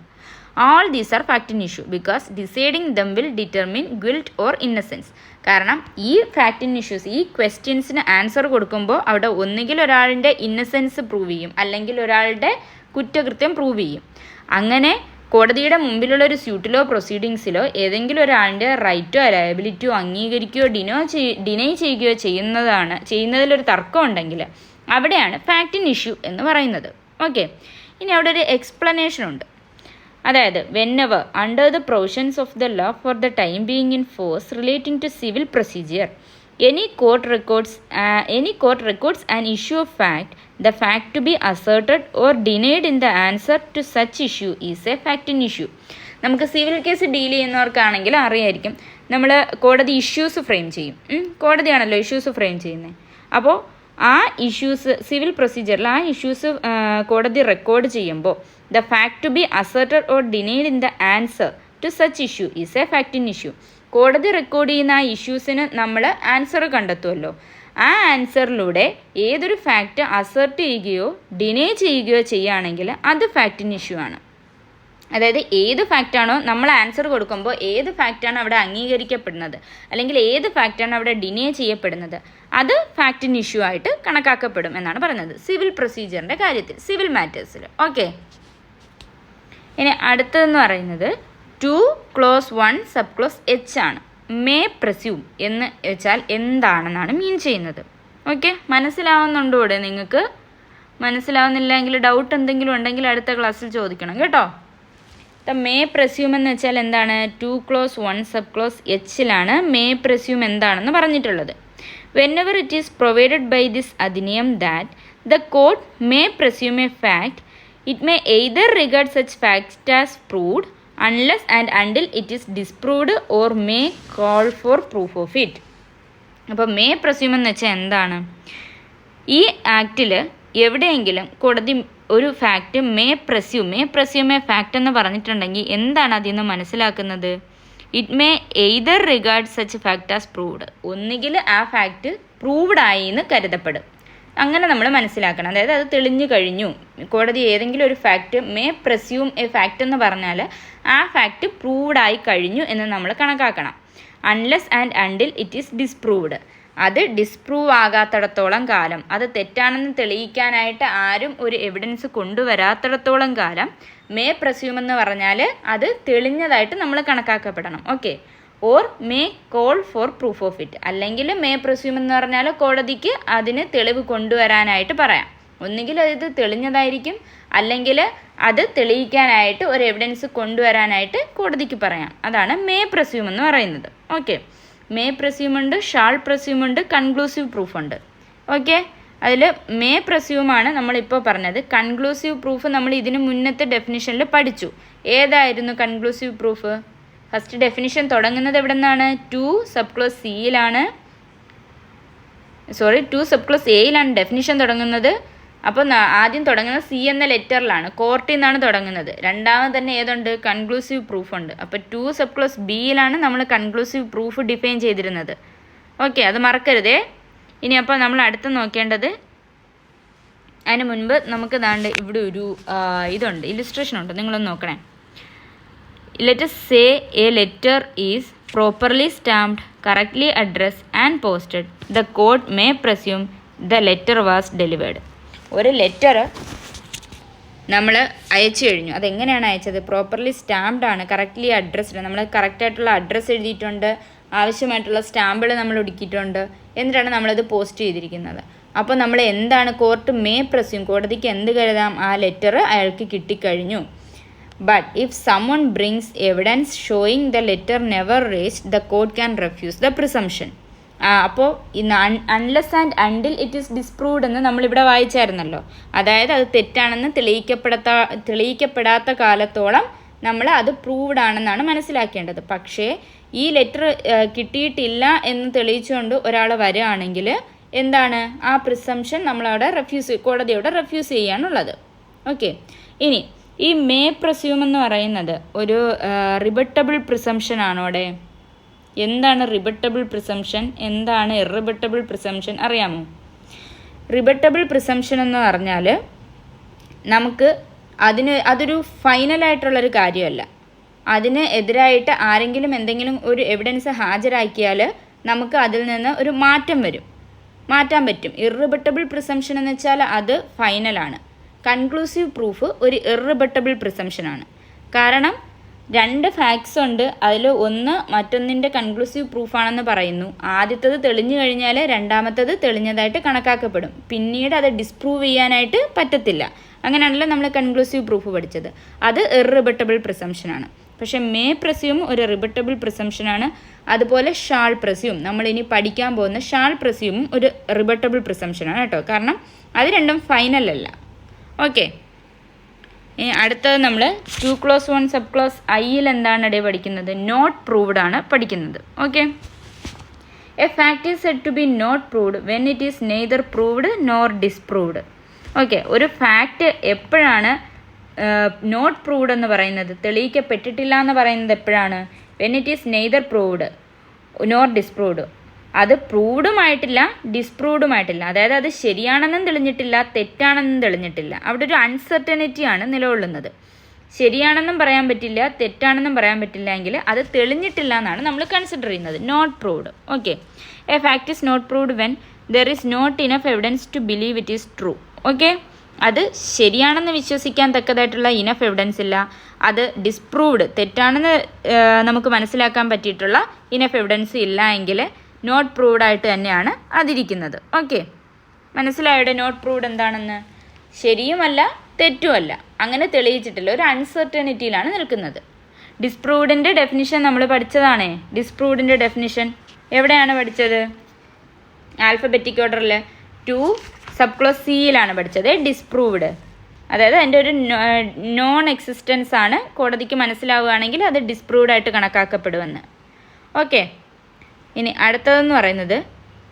All these are fact in issue because deciding them will determine guilt or innocence. കാരണം ഈ ഫാക്റ്റ് ഇൻ ഇഷ്യൂസ്, ഈ ക്വസ്റ്റ്യൻസിന് ആൻസർ കൊടുക്കുമ്പോൾ അവിടെ ഒന്നുകിൽ ഒരാളുടെ ഇന്നസെൻസ് പ്രൂവ് ചെയ്യും, അല്ലെങ്കിൽ ഒരാളുടെ കുറ്റകൃത്യം പ്രൂവ് ചെയ്യും. അങ്ങനെ കോടതിയുടെ മുമ്പിലുള്ള ഒരു സ്യൂട്ടിലോ പ്രൊസീഡിങ്സിലോ ഏതെങ്കിലും ഒരാളുടെ റൈറ്റോ ലയബിലിറ്റിയോ അംഗീകരിക്കുകയോ ഡിനൈ ചെയ്യുകയോ ചെയ്യുന്നതിലൊരു തർക്കം ഉണ്ടെങ്കിൽ അവിടെയാണ് ഫാക്റ്റ് ഇൻ ഇഷ്യൂ എന്ന് പറയുന്നത്. ഓക്കെ, ഇനി അവിടെ ഒരു എക്സ്പ്ലനേഷൻ ഉണ്ട്. അതായത് whenever under the provisions of the law for the time being in force relating to civil procedure any court records an issue of fact, the fact to be asserted or denied in the answer to such issue is a fact in issue. നമുക്ക് civil case deal ചെയ്യുന്നവർക്കാണെങ്കിൽ അറിയായിരിക്കും, നമ്മൾ കോടതി issues frame ചെയ്യും. കോടതിയാണല്ലോ issues frame ചെയ്യുന്നത്. അപ്പോൾ ആ issues civil പ്രൊസീജിയറിൽ ആ issues കോടതി റെക്കോർഡ് ചെയ്യുമ്പോൾ the fact to be asserted or denied in the answer to such issue is a fact in issue. കോടതി റെക്കോർഡ് ചെയ്യുന്ന ആ ഇഷ്യൂസിന് നമ്മൾ ആൻസർ കണ്ടെത്തുമല്ലോ. ആ ആൻസറിലൂടെ ഏതൊരു ഫാക്റ്റ് അസർട്ട് ചെയ്യുകയോ ഡിനൈ ചെയ്യുകയോ ചെയ്യുകയാണെങ്കിൽ അത് ഫാക്റ്റ് ഇൻ ഇഷ്യൂ ആണ്. അതായത് ഏത് ഫാക്റ്റാണോ നമ്മൾ ആൻസർ കൊടുക്കുമ്പോൾ ഏത് ഫാക്റ്റാണ് അവിടെ അംഗീകരിക്കപ്പെടുന്നത്, അല്ലെങ്കിൽ ഏത് ഫാക്റ്റാണ് അവിടെ ഡിനൈ ചെയ്യപ്പെടുന്നത്, അത് ഫാക്റ്റ് ഇൻ ഇഷ്യൂ ആയിട്ട് കണക്കാക്കപ്പെടും എന്നാണ് പറയുന്നത് സിവിൽ പ്രൊസീജിയറിൻ്റെ കാര്യത്തിൽ, സിവിൽ മാറ്റേഴ്സിൽ. ഓക്കെ. ഇനി അടുത്തതെന്ന് പറയുന്നത് two clause 1 sub clause H ആണ്. മേ പ്രസ്യൂം എന്ന് വെച്ചാൽ എന്താണെന്നാണ് മീൻ ചെയ്യുന്നത്. ഓക്കെ, മനസ്സിലാവുന്നുണ്ടോ? ഇവിടെ നിങ്ങൾക്ക് മനസ്സിലാവുന്നില്ലെങ്കിൽ ഡൗട്ട് എന്തെങ്കിലും ഉണ്ടെങ്കിൽ അടുത്ത ക്ലാസ്സിൽ ചോദിക്കണം കേട്ടോ. മേ പ്രസ്യൂം എന്ന് വെച്ചാൽ എന്താണ്? 2 close 1 sub close എച്ചിലാണ് may presume എന്താണെന്ന് പറഞ്ഞിട്ടുള്ളത്. Whenever it is provided by this adenium that the court may presume a fact, it may either regard such fact as proved unless and until it is disproved or may call for proof of it. അപ്പോൾ may presume എന്ന് വെച്ചാൽ എന്താണ്? ഈ ആക്റ്റിൽ എവിടെയെങ്കിലും കോടതി ഒരു fact may presume A fact എന്ന് പറഞ്ഞിട്ടുണ്ടെങ്കിൽ എന്താണ് അതിൽ നിന്ന് മനസ്സിലാക്കുന്നത്? It may either regard such fact as proved. ഒന്നുകിൽ ആ ഫാക്റ്റ് പ്രൂവ്ഡ് ആയി എന്ന് കരുതപ്പെടും. അങ്ങനെ നമ്മൾ മനസ്സിലാക്കണം. അതായത് അത് തെളിഞ്ഞു കഴിഞ്ഞു. കോടതി ഏതെങ്കിലും ഒരു fact may presume A fact എന്ന് പറഞ്ഞാൽ ആ ഫാക്റ്റ് പ്രൂവ്ഡ് ആയി കഴിഞ്ഞു എന്ന് നമ്മൾ കണക്കാക്കണം. Unless and until it is disproved. അത് ഡിസ്പ്രൂവ് ആകാത്തിടത്തോളം കാലം, അത് തെറ്റാണെന്ന് തെളിയിക്കാനായിട്ട് ആരും ഒരു എവിഡൻസ് കൊണ്ടുവരാത്തിടത്തോളം കാലം മേ പ്രസ്യൂം എന്ന് പറഞ്ഞാൽ അത് തെളിഞ്ഞതായിട്ട് നമ്മൾ കണക്കാക്കപ്പെടണം. Okay, or may call for proof of it. അല്ലെങ്കിൽ മേ പ്രസ്യൂം എന്ന് പറഞ്ഞാൽ കോടതിക്ക് അതിന് തെളിവ് കൊണ്ടുവരാനായിട്ട് പറയാം. ഒന്നുകിൽ അത് തെളിഞ്ഞതായിരിക്കും, അല്ലെങ്കിൽ അത് തെളിയിക്കാനായിട്ട് ഒരു എവിഡൻസ് കൊണ്ടുവരാനായിട്ട് കോടതിക്ക് പറയാം. അതാണ് മേ പ്രസ്യൂം എന്ന് പറയുന്നത്. ഓക്കെ, മേ പ്രസ്യൂം ഉണ്ട്, ഷാൾ പ്രസ്യൂം ഉണ്ട്, കൺക്ലൂസീവ് പ്രൂഫ് ഉണ്ട്. ഓക്കെ, അതിൽ മേ പ്രസ്യൂമാണ് നമ്മളിപ്പോൾ പറഞ്ഞത്. കൺക്ലൂസീവ് പ്രൂഫ് നമ്മൾ ഇതിന് മുന്നത്തെ ഡെഫിനിഷനിൽ പഠിച്ചു. ഏതായിരുന്നു കൺക്ലൂസീവ് പ്രൂഫ്? ഫസ്റ്റ് ഡെഫിനിഷൻ തുടങ്ങുന്നത് എവിടെ നിന്നാണ്? 2 സബ് ക്ലോസ് സിയിലാണ്, 2 സബ് ക്ലോസ് എയിലാണ് ഡെഫിനിഷൻ തുടങ്ങുന്നത്. അപ്പോൾ ആദ്യം തുടങ്ങുന്നത് സി എന്ന ലെറ്ററിലാണ്, കോർട്ടിൽ നിന്നാണ് തുടങ്ങുന്നത്. രണ്ടാമത് തന്നെ ഏതുണ്ട്? കൺക്ലൂസീവ് പ്രൂഫ് ഉണ്ട്. അപ്പോൾ 2 സബ് ക്ലോസ് ബിയിലാണ് നമ്മൾ കൺക്ലൂസീവ് പ്രൂഫ് ഡിഫൈൻ ചെയ്തിരുന്നത്. ഓക്കെ, അത് മറക്കരുതേ. ഇനി അപ്പോൾ നമ്മൾ അടുത്ത് നോക്കേണ്ടത്, അതിന് മുൻപ് നമുക്ക് ദാണ്ട് ഇവിടെ ഒരു ഇതുണ്ട്, ഇല്ലുസ്ട്രേഷൻ ഉണ്ട്, നിങ്ങളൊന്ന് നോക്കണേ. Let us say a letter is properly stamped, correctly addressed and posted. The court may presume the letter was delivered. ഒരു ലെറ്റർ നമ്മൾ അയച്ചു കഴിഞ്ഞു. അതെങ്ങനെയാണ് അയച്ചത്? പ്രോപ്പർലി സ്റ്റാമ്പ്ഡ് ആണ്, കറക്റ്റ്ലി അഡ്രസ്ഡ്. നമ്മൾ കറക്റ്റായിട്ടുള്ള അഡ്രസ്സ് എഴുതിയിട്ടുണ്ട്, ആവശ്യമായിട്ടുള്ള സ്റ്റാമ്പുകൾ നമ്മൾ ഒടുക്കിയിട്ടുണ്ട്, എന്നിട്ടാണ് നമ്മളത് പോസ്റ്റ് ചെയ്തിരിക്കുന്നത്. അപ്പോൾ നമ്മൾ എന്താണ്? കോർട്ട് മേ പ്രസ്യൂം, കോടതിക്ക് എന്ത് കരുതാം? ആ ലെറ്റർ അയാൾക്ക് കിട്ടിക്കഴിഞ്ഞു. But if someone brings evidence showing the letter never reached, the court can refuse the presumption. അപ്പോൾ unless and until it is disproved എന്ന് നമ്മളിവിടെ വായിച്ചായിരുന്നല്ലോ. അതായത് അത് തെറ്റാണെന്ന് തെളിയിക്കപ്പെടാത്ത കാലത്തോളം നമ്മൾ അത് പ്രൂവ്ഡ് ആണെന്നാണ് മനസ്സിലാക്കേണ്ടത്. പക്ഷേ ഈ ലെറ്റർ കിട്ടിയിട്ടില്ല എന്ന് തെളിയിച്ചുകൊണ്ട് ഒരാൾ വരികയാണെങ്കിൽ എന്താണ്? ആ പ്രിസംഷൻ നമ്മളവിടെ കോടതിയോടെ റെഫ്യൂസ് ചെയ്യാനുള്ളത്. ഓക്കെ, ഇനി ഈ മേ പ്രസ്യൂം എന്ന് പറയുന്നത് ഒരു റിബട്ടബിൾ പ്രിസംഷൻ ആണോ? അവിടെ എന്താണ് റിബട്ടബിൾ പ്രിസംഷൻ, എന്താണ് ഇറിബട്ടബിൾ പ്രിസംഷൻ അറിയാമോ? റിബട്ടബിൾ പ്രിസംഷൻ എന്ന് പറഞ്ഞാൽ നമുക്ക് അതൊരു ഫൈനലായിട്ടുള്ളൊരു കാര്യമല്ല. അതിന് എതിരായിട്ട് ആരെങ്കിലും എന്തെങ്കിലും ഒരു എവിഡൻസ് ഹാജരാക്കിയാൽ നമുക്ക് അതിൽ നിന്ന് ഒരു മാറ്റാൻ പറ്റും. ഇറിബട്ടബിൾ പ്രിസംഷൻ എന്ന് വെച്ചാൽ അത് ഫൈനലാണ്. കൺക്ലൂസീവ് പ്രൂഫ് ഒരു ഇറിബട്ടബിൾ പ്രിസംഷനാണ്. കാരണം 2 ഫാക്ട്സ് ഉണ്ട്, അതിൽ ഒന്ന് മറ്റൊന്നിൻ്റെ കൺക്ലൂസീവ് പ്രൂഫാണെന്ന് പറയുന്നു. ആദ്യത്തത് തെളിഞ്ഞു കഴിഞ്ഞാൽ രണ്ടാമത്തത് തെളിഞ്ഞതായിട്ട് കണക്കാക്കപ്പെടും. പിന്നീട് അത് ഡിസ്പ്രൂവ് ചെയ്യാനായിട്ട് പറ്റത്തില്ല. അങ്ങനെയാണല്ലോ നമ്മൾ കൺക്ലൂസീവ് പ്രൂഫ് പഠിച്ചത്. അത് ഇറിബട്ടബിൾ പ്രിസംഷനാണ്. പക്ഷേ മേ പ്രസ്യൂം ഒരു റിബട്ടബിൾ പ്രിസംഷനാണ്. അതുപോലെ ഷാൾ പ്രസ്യൂം, നമ്മളിനി പഠിക്കാൻ പോകുന്ന ഷാൾ പ്രസ്യൂമും ഒരു റിബട്ടബിൾ പ്രിസംഷനാണ് കേട്ടോ. കാരണം അത് രണ്ടും ഫൈനലല്ല. ഓക്കെ, അടുത്തത് നമ്മൾ 2 ക്ലോസ് 1 സബ് ക്ലോസ് ഐയിൽ എന്താണ് ഇടയിൽ പഠിക്കുന്നത്? നോട്ട് പ്രൂവ്ഡ് ആണ് പഠിക്കുന്നത്. Okay, a fact is said to be not proved when it is neither proved nor disproved. Okay, ഒരു ഫാക്റ്റ് എപ്പോഴാണ് നോട്ട് പ്രൂവ്ഡ് എന്ന് പറയുന്നത്, തെളിയിക്കപ്പെട്ടിട്ടില്ല എന്ന് പറയുന്നത് എപ്പോഴാണ്? When it is neither proved nor disproved. അത് പ്രൂവ്ഡുമായിട്ടില്ല, ഡിസ്പ്രൂവ്ഡുമായിട്ടില്ല. അതായത് അത് ശരിയാണെന്നും തെളിഞ്ഞിട്ടില്ല, തെറ്റാണെന്നും തെളിഞ്ഞിട്ടില്ല. അവിടെ ഒരു അൺസർട്ടനിറ്റിയാണ് നിലകൊള്ളുന്നത്. ശരിയാണെന്നും പറയാൻ പറ്റില്ല, തെറ്റാണെന്നും പറയാൻ പറ്റില്ല എങ്കിൽ അത് തെളിഞ്ഞിട്ടില്ല എന്നാണ് നമ്മൾ കൺസിഡർ ചെയ്യുന്നത്. Not proved. Okay, a fact is not proved when there is not enough evidence to believe it is true. Okay, അത് ശരിയാണെന്ന് വിശ്വസിക്കാൻ തക്കതായിട്ടുള്ള ഇനഫ് എവിഡൻസ് ഇല്ല, അത് ഡിസ്പ്രൂവ്ഡ് തെറ്റാണെന്ന് നമുക്ക് മനസ്സിലാക്കാൻ പറ്റിയിട്ടുള്ള ഇനഫ് എവിഡൻസ് ഇല്ല എങ്കിൽ നോട്ട് പ്രൂവ്ഡ് ആയിട്ട് തന്നെയാണ് അതിരിക്കുന്നത്. ഓക്കെ, മനസ്സിലായുടെ നോട്ട് പ്രൂവ്ഡ് എന്താണെന്ന്? ശരിയുമല്ല തെറ്റുമല്ല, അങ്ങനെ തെളിയിച്ചിട്ടില്ല, ഒരു അൺസർട്ടനിറ്റിയിലാണ് നിൽക്കുന്നത്. ഡിസ്പ്രൂവ്ഡിൻ്റെ ഡെഫിനിഷൻ നമ്മൾ പഠിച്ചതാണേ. ഡിസ്പ്രൂവ്ഡിൻ്റെ ഡെഫിനിഷൻ എവിടെയാണ് പഠിച്ചത്? ആൽഫബറ്റിക് ഓർഡറിൽ 2 സബ് ക്ലോസ് സിയിലാണ് പഠിച്ചത്. ഡിസ്പ്രൂവ്ഡ് അതായത് അതിൻ്റെ ഒരു നോൺ എക്സിസ്റ്റൻസ് ആണ്, കോടതിക്ക് മനസ്സിലാവുകയാണെങ്കിൽ അത് ഡിസ്പ്രൂവ്ഡ് ആയിട്ട് കണക്കാക്കപ്പെടുമെന്ന്. ഓക്കെ, ഇനി അടുത്തതെന്ന് പറയുന്നത്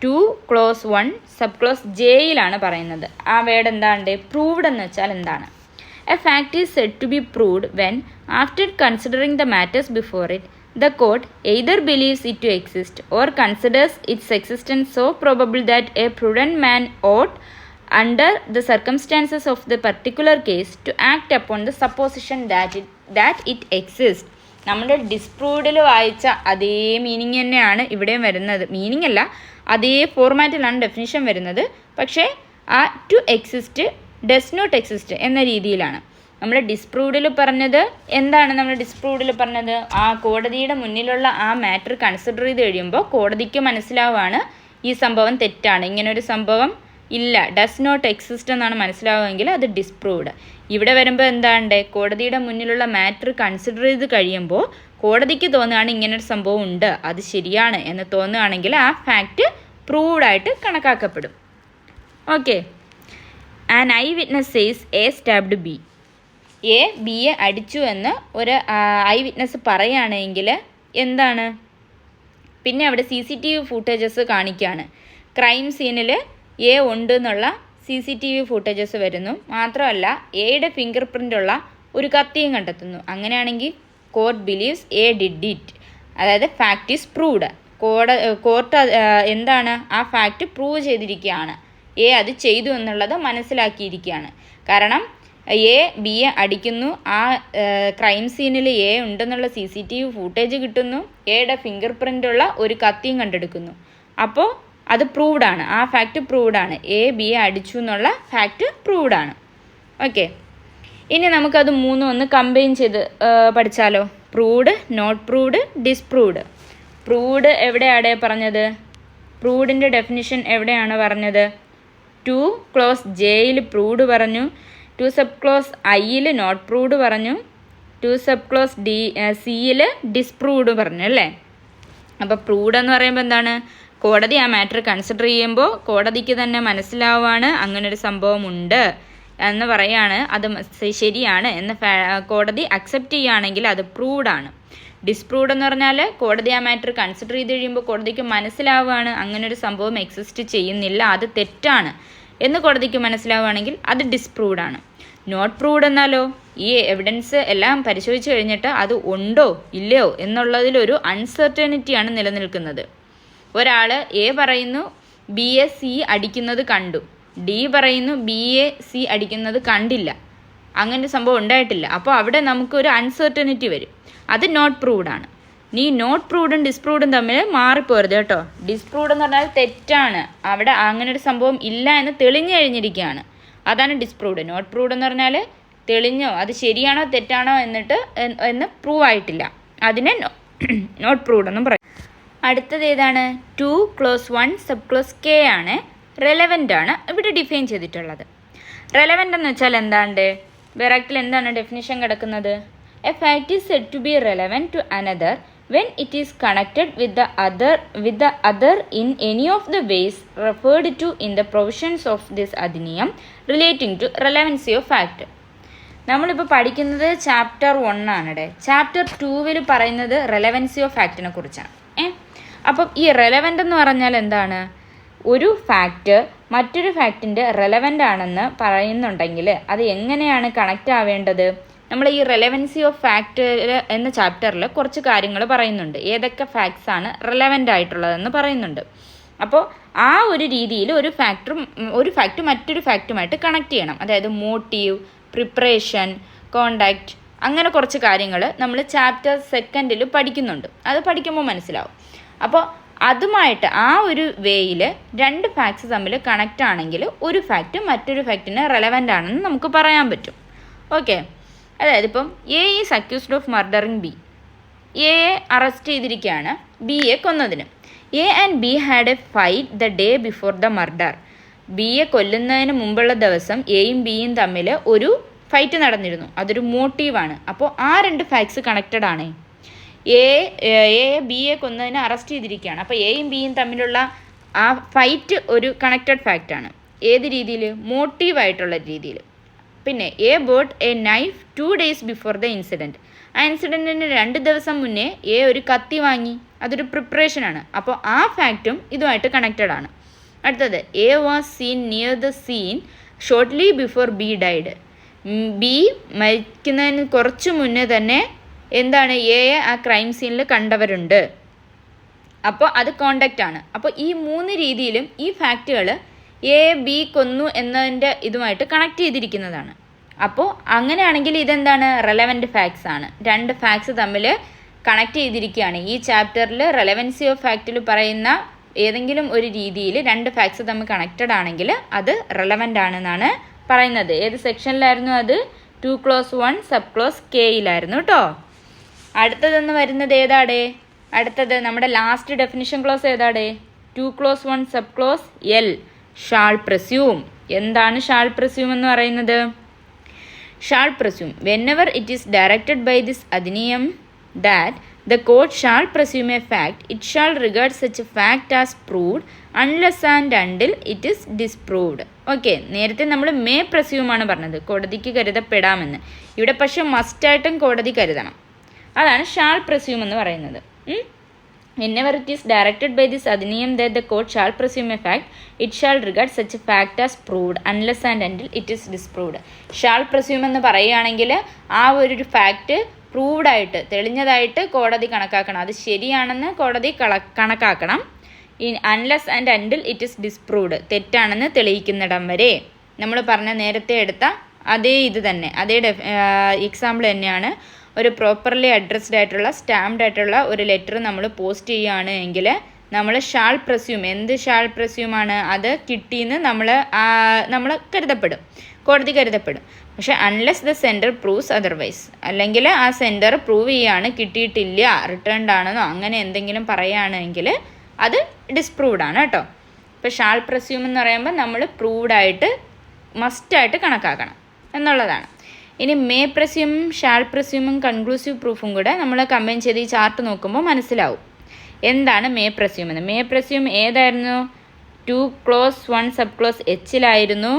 2 ക്ലോസ് 1 സബ് ക്ലോസ് ജെയിലാണ് പറയുന്നത്. ആ വേർഡ് എന്താണ്? പ്രൂവ്ഡ് എന്ന് വെച്ചാൽ എന്താണ്? A fact is said to be proved when after considering the matters before it the court either believes it to exist or considers its existence so probable that a prudent man ought, under the circumstances of the particular case, to act upon the supposition that it exists. നമ്മുടെ ഡിസ്പ്രൂവ്ഡിൽ വായിച്ച അതേ meaning തന്നെയാണ് ഇവിടെയും വരുന്നത്. Meaning അല്ല, അതേ ഫോർമാറ്റിലാണ് definition വരുന്നത്. പക്ഷേ ആ to exist does not exist എന്ന രീതിയിലാണ് നമ്മൾ ഡിസ്പ്രൂവ്ഡിൽ പറഞ്ഞത്. എന്താണ് നമ്മൾ ഡിസ്പ്രൂവ്ഡിൽ പറഞ്ഞത്? ആ കോടതിയുടെ മുന്നിലുള്ള ആ മാറ്റർ കൺസിഡർ ചെയ്ത് കഴിയുമ്പോൾ കോടതിക്ക് മനസ്സിലാവുകയാണ് ഈ സംഭവം തെറ്റാണ്, ഇങ്ങനൊരു സംഭവം ഇല്ല, ഡസ് നോട്ട് എക്സിസ്റ്റ് എന്നാണ് മനസ്സിലാവുമെങ്കിൽ അത് ഡിസ്പ്രൂവ്ഡ്. ഇവിടെ വരുമ്പോൾ എന്താണ്ട്? കോടതിയുടെ മുന്നിലുള്ള മാറ്റർ കൺസിഡർ ചെയ്ത് കഴിയുമ്പോൾ കോടതിക്ക് തോന്നുകയാണ് ഇങ്ങനൊരു സംഭവം ഉണ്ട്, അത് ശരിയാണ് എന്ന് തോന്നുകയാണെങ്കിൽ ആ ഫാക്റ്റ് പ്രൂവ്ഡ് ആയിട്ട് കണക്കാക്കപ്പെടും. Okay, an eye witness says A stabbed B. A ബിയെ അടിച്ചു എന്ന് ഒരു ഐ വിറ്റ്നസ് പറയുകയാണെങ്കിൽ എന്താണ്? പിന്നെ അവിടെ CCTV ഫൂട്ടേജസ് കാണിക്കുകയാണ്. ക്രൈം സീനിൽ എ ഉണ്ട് എന്നുള്ള CCTV ഫൂട്ടേജസ് വരുന്നു. മാത്രമല്ല എയുടെ ഫിംഗർ പ്രിൻ്റുള്ള ഒരു കത്തിയും കണ്ടെത്തുന്നു. അങ്ങനെയാണെങ്കിൽ court believes A did it, അതായത് ഫാക്റ്റ് ഈസ് പ്രൂവ്ഡ്. കോർട്ട് എന്താണ്? ആ ഫാക്റ്റ് പ്രൂവ് ചെയ്തിരിക്കുകയാണ്, എ അത് ചെയ്തു എന്നുള്ളത് മനസ്സിലാക്കിയിരിക്കുകയാണ്. കാരണം എ ബിയെ അടിക്കുന്നു, ആ ക്രൈം സീനിൽ എ ഉണ്ടെന്നുള്ള CCTV ഫൂട്ടേജ് കിട്ടുന്നു, എയുടെ ഫിംഗർ പ്രിൻ്റുള്ള ഒരു കത്തിയും കണ്ടെടുക്കുന്നു. അപ്പോൾ അത് പ്രൂവ്ഡാണ്, ആ ഫാക്റ്റ് പ്രൂവ്ഡാണ്, എ ബിയെ അടിച്ചു എന്നുള്ള ഫാക്റ്റ് പ്രൂവ്ഡാണ്. ഓക്കെ, ഇനി നമുക്കത് മൂന്നും ഒന്ന് കമ്പൈൻ ചെയ്ത് പഠിച്ചാലോ? Proved, not proved, disproved. Proved എവിടെയാണ് പറഞ്ഞത്? പ്രൂവ്ഡിൻ്റെ ഡെഫിനിഷൻ എവിടെയാണ് പറഞ്ഞത്? 2 ക്ലോസ് ജെയിൽ പ്രൂവ്ഡ് പറഞ്ഞു, 2 സബ് ക്ലോസ് ഐയിൽ നോട്ട് പ്രൂവ്ഡ് പറഞ്ഞു, 2 സബ് ക്ലോസ് സിയിൽ ഡിസ്പ്രൂവ്ഡ് പറഞ്ഞു അല്ലേ? അപ്പോൾ പ്രൂവ്ഡ് എന്ന് പറയുമ്പോൾ എന്താണ്? കോടതി ആ മാറ്റർ കൺസിഡർ ചെയ്യുമ്പോൾ കോടതിക്ക് തന്നെ മനസ്സിലാവുകയാണ് അങ്ങനൊരു സംഭവം ഉണ്ട് എന്ന് പറയാണ്, അത് ശരിയാണ് എന്ന് കോടതി അക്സെപ്റ്റ് ചെയ്യുകയാണെങ്കിൽ അത് പ്രൂവ്ഡാണ്. ഡിസ്പ്രൂവ്ഡ് എന്ന് പറഞ്ഞാൽ കോടതി ആ മാറ്റർ കൺസിഡർ ചെയ്ത് കഴിയുമ്പോൾ കോടതിക്ക് മനസ്സിലാവുകയാണ് അങ്ങനൊരു സംഭവം എക്സിസ്റ്റ് ചെയ്യുന്നില്ല, അത് തെറ്റാണ് എന്ന് കോടതിക്ക് മനസ്സിലാവുകയാണെങ്കിൽ അത് ഡിസ്പ്രൂവ്ഡ് ആണ്. നോട്ട് പ്രൂവ്ഡ് എന്നാലോ ഈ എവിഡൻസ് എല്ലാം പരിശോധിച്ച് കഴിഞ്ഞിട്ട് അത് ഉണ്ടോ ഇല്ലയോ എന്നുള്ളതിലൊരു അൺസർട്ടനിറ്റിയാണ് നിലനിൽക്കുന്നത്. ഒരാൾ എ പറയുന്നു ബിയെ സി അടിക്കുന്നത് കണ്ടു, ഡി പറയുന്നു ബിയെ സി അടിക്കുന്നത് കണ്ടില്ല, അങ്ങനെ സംഭവം ഉണ്ടായിട്ടില്ല. അപ്പോൾ അവിടെ നമുക്കൊരു അൺസർട്ടനിറ്റി വരും, അത് നോട്ട് പ്രൂവ്ഡ് ആണ്. നീ നോട്ട് പ്രൂവ്ഡും ഡിസ്പ്രൂവ്ഡും തമ്മിൽ മാറിപ്പോരുത് കേട്ടോ. ഡിസ്പ്രൂവ്ഡ് എന്ന് പറഞ്ഞാൽ തെറ്റാണ്, അവിടെ അങ്ങനെ ഒരു സംഭവം ഇല്ല എന്ന് തെളിഞ്ഞു കഴിഞ്ഞിരിക്കുകയാണ്, അതാണ് ഡിസ്പ്രൂവ്ഡ്. നോട്ട് പ്രൂവ്ഡ് എന്ന് പറഞ്ഞാൽ തെളിഞ്ഞോ അത് ശരിയാണോ തെറ്റാണോ എന്ന് പ്രൂവ് ആയിട്ടില്ല, അതിനെ നോട്ട് പ്രൂവ്ഡ് എന്നും പറയും. അടുത്തത് ഏതാണ്? 2 ക്ലോസ് 1 സബ് ക്ലോസ് കെ ആണ്. റെലവൻ്റ് ആണ് ഇവിടെ ഡിഫൈൻ ചെയ്തിട്ടുള്ളത്. റെലവൻ്റ് എന്ന് വെച്ചാൽ എന്താണ്ട്? വെറക്റ്റിൽ എന്താണ് ഡെഫിനിഷൻ കിടക്കുന്നത്? A fact is said to be relevant to another when it is connected with the other in any of the ways referred to in the provisions of this adhiniyam relating to relevancy of fact. നമ്മളിപ്പോൾ പഠിക്കുന്നത് chapter 1 ആണ്. Chapter 2 പറയുന്നത് relevancy of ഫാക്റ്റിനെ കുറിച്ചാണ്. അപ്പം ഈ relevant എന്ന് പറഞ്ഞാൽ എന്താണ്? ഒരു ഫാക്റ്റ് മറ്റൊരു ഫാക്റ്റിൻ്റെ റെലവൻ്റ് ആണെന്ന് പറയുന്നുണ്ടെങ്കിൽ അത് എങ്ങനെയാണ് കണക്റ്റ് ആവേണ്ടത്? നമ്മൾ ഈ റെലവൻസി ഓഫ് ഫാക്റ്റ് എന്ന ചാപ്റ്ററിൽ കുറച്ച് കാര്യങ്ങൾ പറയുന്നുണ്ട്, ഏതൊക്കെ ഫാക്ട്സ് ആണ് റെലവൻ്റ് ആയിട്ടുള്ളതെന്ന് പറയുന്നുണ്ട്. അപ്പോൾ ആ ഒരു രീതിയിൽ ഒരു ഫാക്റ്റ് മറ്റൊരു ഫാക്റ്റുമായിട്ട് കണക്ട് ചെയ്യണം. അതായത് മോട്ടീവ്, പ്രിപ്പറേഷൻ, കോണ്ടാക്റ്റ്, അങ്ങനെ കുറച്ച് കാര്യങ്ങൾ നമ്മൾ ചാപ്റ്റർ 2 പഠിക്കുന്നുണ്ട്. അത് പഠിക്കുമ്പോൾ മനസ്സിലാവും. അപ്പോൾ അതുമായിട്ട് ആ ഒരു വേയിൽ 2 ഫാക്ട്സ് തമ്മിൽ കണക്റ്റ് ആണെങ്കിൽ ഒരു ഫാക്റ്റ് മറ്റൊരു ഫാക്റ്റിന് റെലവൻ്റ് ആണെന്ന് നമുക്ക് പറയാൻ പറ്റും. ഓക്കെ, അതായത് ഇപ്പം A is accused of murdering B. എയെ അറസ്റ്റ് ചെയ്തിരിക്കുകയാണ് ബിയെ കൊന്നതിന്. A and B had a fight the day before the murder. ബിയെ കൊല്ലുന്നതിന് മുമ്പുള്ള ദിവസം എയും ബിയും തമ്മിൽ ഒരു ഫൈറ്റ് നടന്നിരുന്നു. അതൊരു മോട്ടീവാണ്. അപ്പോൾ ആ രണ്ട് ഫാക്ട്സ് കണക്റ്റഡ് ആണ്. എ ബിയെ കൊന്നതിന് അറസ്റ്റ് ചെയ്തിരിക്കുകയാണ്. അപ്പോൾ എയും ബിയും തമ്മിലുള്ള ആ ഫൈറ്റ് ഒരു കണക്റ്റഡ് ഫാക്റ്റാണ്. ഏത് രീതിയിൽ? മോട്ടീവായിട്ടുള്ള രീതിയിൽ. പിന്നെ A boat A knife 2 days before the incident. ആ ഇൻസിഡൻറ്റിന് 2 ദിവസം മുന്നേ എ ഒരു കത്തി വാങ്ങി. അതൊരു പ്രിപ്പറേഷനാണ്. അപ്പോൾ ആ ഫാക്റ്റും ഇതുമായിട്ട് കണക്റ്റഡ് ആണ്. അടുത്തത് A was seen near the scene shortly before B died. B മരിക്കുന്നതിന് കുറച്ച് മുന്നേ തന്നെ എന്താണ് എയെ ആ ക്രൈം സീനിൽ കണ്ടവരുണ്ട്. അപ്പോൾ അത് കോണ്ടാക്റ്റ് ആണ്. അപ്പോൾ ഈ 3 രീതിയിലും ഈ ഫാക്റ്റുകൾ എ ബി കൊന്നു എന്നതിൻ്റെ ഇതുമായിട്ട് കണക്ട് ചെയ്തിരിക്കുന്നതാണ്. അപ്പോൾ അങ്ങനെയാണെങ്കിൽ ഇതെന്താണ്? റെലവൻറ്റ് ഫാക്ട്സ് ആണ്. 2 ഫാക്ട്സ് തമ്മിൽ കണക്ട് ചെയ്തിരിക്കുകയാണ്. ഈ ചാപ്റ്ററിൽ റെലവൻസി ഓഫ് ഫാക്റ്റിൽ പറയുന്ന ഏതെങ്കിലും ഒരു രീതിയിൽ 2 ഫാക്ട്സ് തമ്മിൽ കണക്റ്റഡ് ആണെങ്കിൽ അത് റെലവൻ്റ് ആണെന്നാണ് പറയുന്നത്. ഏത് സെക്ഷനിലായിരുന്നു അത്? 2 സബ് ക്ലോസ് കെയിലായിരുന്നു കേട്ടോ. അടുത്തതെന്ന് വരുന്നത് ഏതാടേ? അടുത്തത് നമ്മുടെ ലാസ്റ്റ് ഡെഫിനിഷൻ ക്ലോസ് ഏതാടേ? 2 sub clause L, shall presume. എന്താണ് ഷാൾ പ്രസ്യൂം എന്ന് പറയുന്നത്? Shall presume whenever it is directed by this adenium that the court shall presume a fact, it shall regard such a fact as proved unless and until it is disproved. Okay, നേരത്തെ നമ്മൾ may presume ആണ് പറഞ്ഞത്, കോടതിക്ക് കരുതപ്പെടാമെന്ന്. ഇവിടെ പക്ഷേ മസ്റ്റായിട്ടും കോടതി കരുതണം. അതാണ് ഷാൾ പ്രസ്യൂം എന്ന് പറയുന്നത്. Whenever it is directed by this adenium that the court shall presume a fact, it shall regard such a fact as proved unless and until it is disproved. Shall presume എന്ന് പറയുകയാണെങ്കിൽ ആ ഒരു fact proved ആയിട്ട്, തെളിഞ്ഞതായിട്ട് കോടതി കണക്കാക്കണം. അത് ശരിയാണെന്ന് കോടതി കണക്കാക്കണം. Unless and until it is disproved, തെറ്റാണെന്ന് തെളിയിക്കുന്നിടം വരെ. നമ്മൾ പറഞ്ഞ നേരത്തെ എടുത്ത അതേ ഇത് തന്നെ, അതേ എക്സാമ്പിൾ തന്നെയാണ്. ഒരു പ്രോപ്പർലി അഡ്രസ്ഡ് ആയിട്ടുള്ള സ്റ്റാമ്പ്ഡ് ആയിട്ടുള്ള ഒരു ലെറ്റർ നമ്മൾ പോസ്റ്റ് ചെയ്യുകയാണ് എങ്കിൽ നമ്മൾ ഷാൾ പ്രസ്യൂം, എന്ത് ഷാൾ പ്രസ്യൂമാണ്? അത് കിട്ടിയെന്ന് നമ്മൾ കരുതപ്പെടും, കോടതി കരുതപ്പെടും. പക്ഷെ unless the sender proves otherwise, അല്ലെങ്കിൽ ആ സെൻഡർ പ്രൂവ് ചെയ്യാണ് കിട്ടിയിട്ടില്ല, റിട്ടേൺഡ് ആണെന്നോ അങ്ങനെ എന്തെങ്കിലും പറയുകയാണെങ്കിൽ അത് ഡിസ്പ്രൂവ്ഡ് ആണ് കേട്ടോ. ഇപ്പോൾ ഷാൾ പ്രസ്യൂം എന്ന് പറയുമ്പോൾ നമ്മൾ പ്രൂവ്ഡായിട്ട് മസ്റ്റായിട്ട് കണക്കാക്കണം എന്നുള്ളതാണ്. ഇനി മേ പ്രസ്യൂമും ഷാൾ പ്രസ്യൂമും കൺക്ലൂസീവ് പ്രൂഫും കൂടെ നമ്മൾ കമ്പൈൻ ചെയ്ത് ഈ ചാർട്ട് നോക്കുമ്പോൾ മനസ്സിലാവും എന്താണ് മേ പ്രസ്യൂം എന്ന്. മേ പ്രസ്യൂം ഏതായിരുന്നു? 2 സബ് ക്ലോസ് എച്ചിലായിരുന്നു.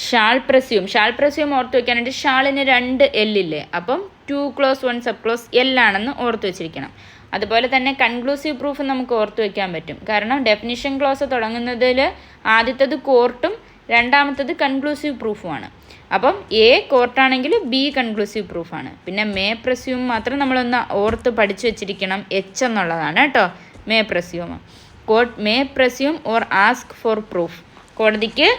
ഷാൾ പ്രസ്യൂം ഓർത്ത് വയ്ക്കാനായിട്ട് ഷാളിന് 2 എല്ലില്ലേ, അപ്പം 2 സബ് ക്ലോസ് എല്ലാണെന്ന് ഓർത്ത് വെച്ചിരിക്കണം. അതുപോലെ തന്നെ കൺക്ലൂസീവ് പ്രൂഫ് നമുക്ക് ഓർത്ത് വയ്ക്കാൻ പറ്റും. കാരണം ഡെഫിനിഷൻ ക്ലോസ് തുടങ്ങുന്നതിൽ ആദ്യത്തേത് കോർട്ടും രണ്ടാമത്തേത് കൺക്ലൂസീവ് പ്രൂഫുമാണ്. അപ്പം എ കോർട്ടാണെങ്കിൽ ബി കൺക്ലൂസീവ് പ്രൂഫാണ്. പിന്നെ മേ പ്രസ്യൂം മാത്രം നമ്മളൊന്ന് ഓർത്ത് പഠിച്ചു വെച്ചിരിക്കണം, എച്ച് എന്നുള്ളതാണ് കേട്ടോ. May presume, court may presume or ask for proof. കോടതിക്ക്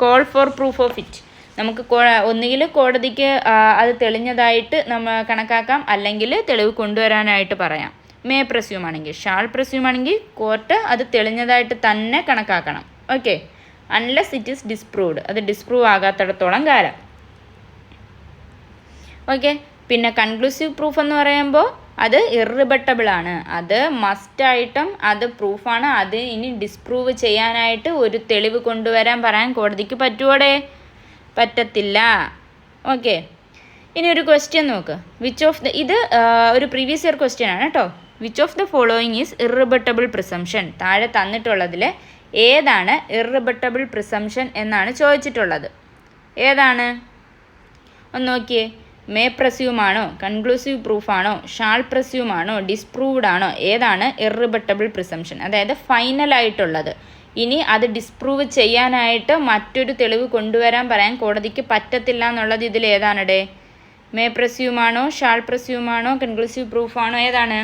call for proof of it. നമുക്ക് ഒന്നുകിൽ കോടതിക്ക് അത് തെളിഞ്ഞതായിട്ട് നമ്മൾ കണക്കാക്കാം, അല്ലെങ്കിൽ തെളിവ് കൊണ്ടുവരാനായിട്ട് പറയാം. മേ പ്രസ്യൂം ആണെങ്കിൽ. ഷാൾ പ്രസ്യൂം ആണെങ്കിൽ കോർട്ട് അത് തെളിഞ്ഞതായിട്ട് തന്നെ കണക്കാക്കണം. Okay, unless it is disproved, അത് ഡിസ്പ്രൂവ് ആകാത്തിടത്തോളം കാലം. ഓക്കെ, പിന്നെ കൺക്ലൂസീവ് പ്രൂഫ് എന്ന് പറയുമ്പോൾ അത് ഇറിബട്ടബിൾ ആണ്, അത് മസ്റ്റായിട്ടും അത് പ്രൂഫാണ്. അത് ഇനി ഡിസ്പ്രൂവ് ചെയ്യാനായിട്ട് ഒരു തെളിവ് കൊണ്ടുവരാൻ പറയാൻ കോടതിക്ക് പറ്റുമോടെ? പറ്റത്തില്ല. ഓക്കെ, ഇനി ഒരു ക്വസ്റ്റ്യൻ നോക്ക്. ഇത് ഒരു പ്രീവിയസ് ഇയർ ക്വസ്റ്റ്യൻ ആണ് കേട്ടോ. Which of the following is irrebuttable presumption? താഴെ തന്നിട്ടുള്ളതിൽ ഏതാണ് ഇറിബട്ടബിൾ പ്രിസംഷൻ എന്നാണ് ചോദിച്ചിട്ടുള്ളത്. ഏതാണ്? ഒന്ന് നോക്കിയേ. മേ പ്രസ്യൂം ആണോ, കൺക്ലൂസീവ് പ്രൂഫാണോ, ഷാൾ പ്രസ്യൂം ആണോ, ഡിസ്പ്രൂവ്ഡ് ആണോ? ഏതാണ് ഇറിബട്ടബിൾ പ്രിസംഷൻ? അതായത് ഫൈനലായിട്ടുള്ളത്. ഇനി അത് ഡിസ്പ്രൂവ് ചെയ്യാനായിട്ട് മറ്റൊരു തെളിവ് കൊണ്ടുവരാൻ പറയാൻ കോടതിക്ക് പറ്റത്തില്ല എന്നുള്ളത് ഇതിൽ ഏതാണിടെ? മേ പ്രസ്യൂം ആണോ, ഷാൾ പ്രസ്യൂം ആണോ, കൺക്ലൂസീവ് പ്രൂഫാണോ? ഏതാണ്?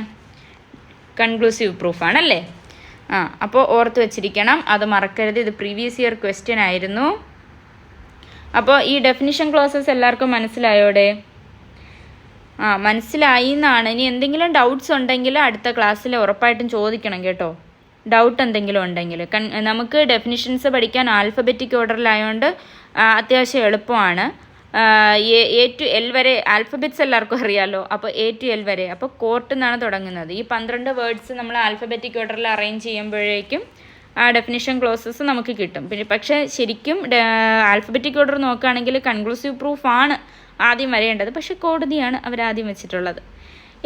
കൺക്ലൂസീവ് പ്രൂഫാണല്ലേ. അപ്പോൾ ഓർത്ത് വെച്ചിരിക്കണം, അത് മറക്കരുത്. ഇത് പ്രീവിയസ് ഇയർ ക്വസ്റ്റ്യൻ ആയിരുന്നു. അപ്പോൾ ഈ ഡെഫിനിഷൻ ക്ലോസസ് എല്ലാവർക്കും മനസ്സിലായോടെ? മനസ്സിലായി എന്നാണ്. ഇനി എന്തെങ്കിലും ഡൗട്ട്സ് ഉണ്ടെങ്കിൽ അടുത്ത ക്ലാസ്സിൽ ഉറപ്പായിട്ടും ചോദിക്കണം കേട്ടോ. ഡൗട്ട് എന്തെങ്കിലും ഉണ്ടെങ്കിൽ. നമുക്ക് ഡെഫിനിഷൻസ് പഠിക്കാൻ ആൽഫബറ്റിക് ഓർഡറിലായതുകൊണ്ട് അത്യാവശ്യം എളുപ്പമാണ്. എ ടു എൽ വരെ ആൽഫബറ്റ്സ് എല്ലാവർക്കും അറിയാമല്ലോ. അപ്പോൾ എ ടു എൽ വരെ, അപ്പോൾ കോർട്ട് എന്നാണ് തുടങ്ങുന്നത്. ഈ 12 വേർഡ്സ് നമ്മൾ ആൽഫബറ്റിക് ഓർഡറിൽ അറേഞ്ച് ചെയ്യുമ്പോഴേക്കും ആ ഡെഫിനിഷൻ ക്ലോസസ് നമുക്ക് കിട്ടും. പിന്നെ പക്ഷേ ശരിക്കും ആൽഫബറ്റിക് ഓർഡർ നോക്കുകയാണെങ്കിൽ കൺക്ലൂസീവ് പ്രൂഫാണ് ആദ്യം വരേണ്ടത്, പക്ഷേ കോടതിയാണ് അവരാദ്യം വെച്ചിട്ടുള്ളത്.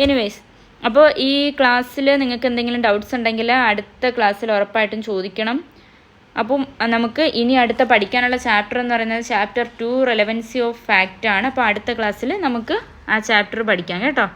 എനിവേയ്സ്, അപ്പോൾ ഈ ക്ലാസ്സിൽ നിങ്ങൾക്ക് എന്തെങ്കിലും ഡൗട്ട്സ് ഉണ്ടെങ്കിൽ അടുത്ത ക്ലാസ്സിൽ ഉറപ്പായിട്ടും ചോദിക്കണം. അപ്പം നമുക്ക് ഇനി അടുത്ത പഠിക്കാനുള്ള ചാപ്റ്റർ എന്ന് പറയുന്നത് ചാപ്റ്റർ 2 റെലവൻസി ഓഫ് ഫാക്റ്റ് ആണ്. അപ്പോൾ അടുത്ത ക്ലാസ്സിൽ നമുക്ക് ആ ചാപ്റ്റർ പഠിക്കാം കേട്ടോ.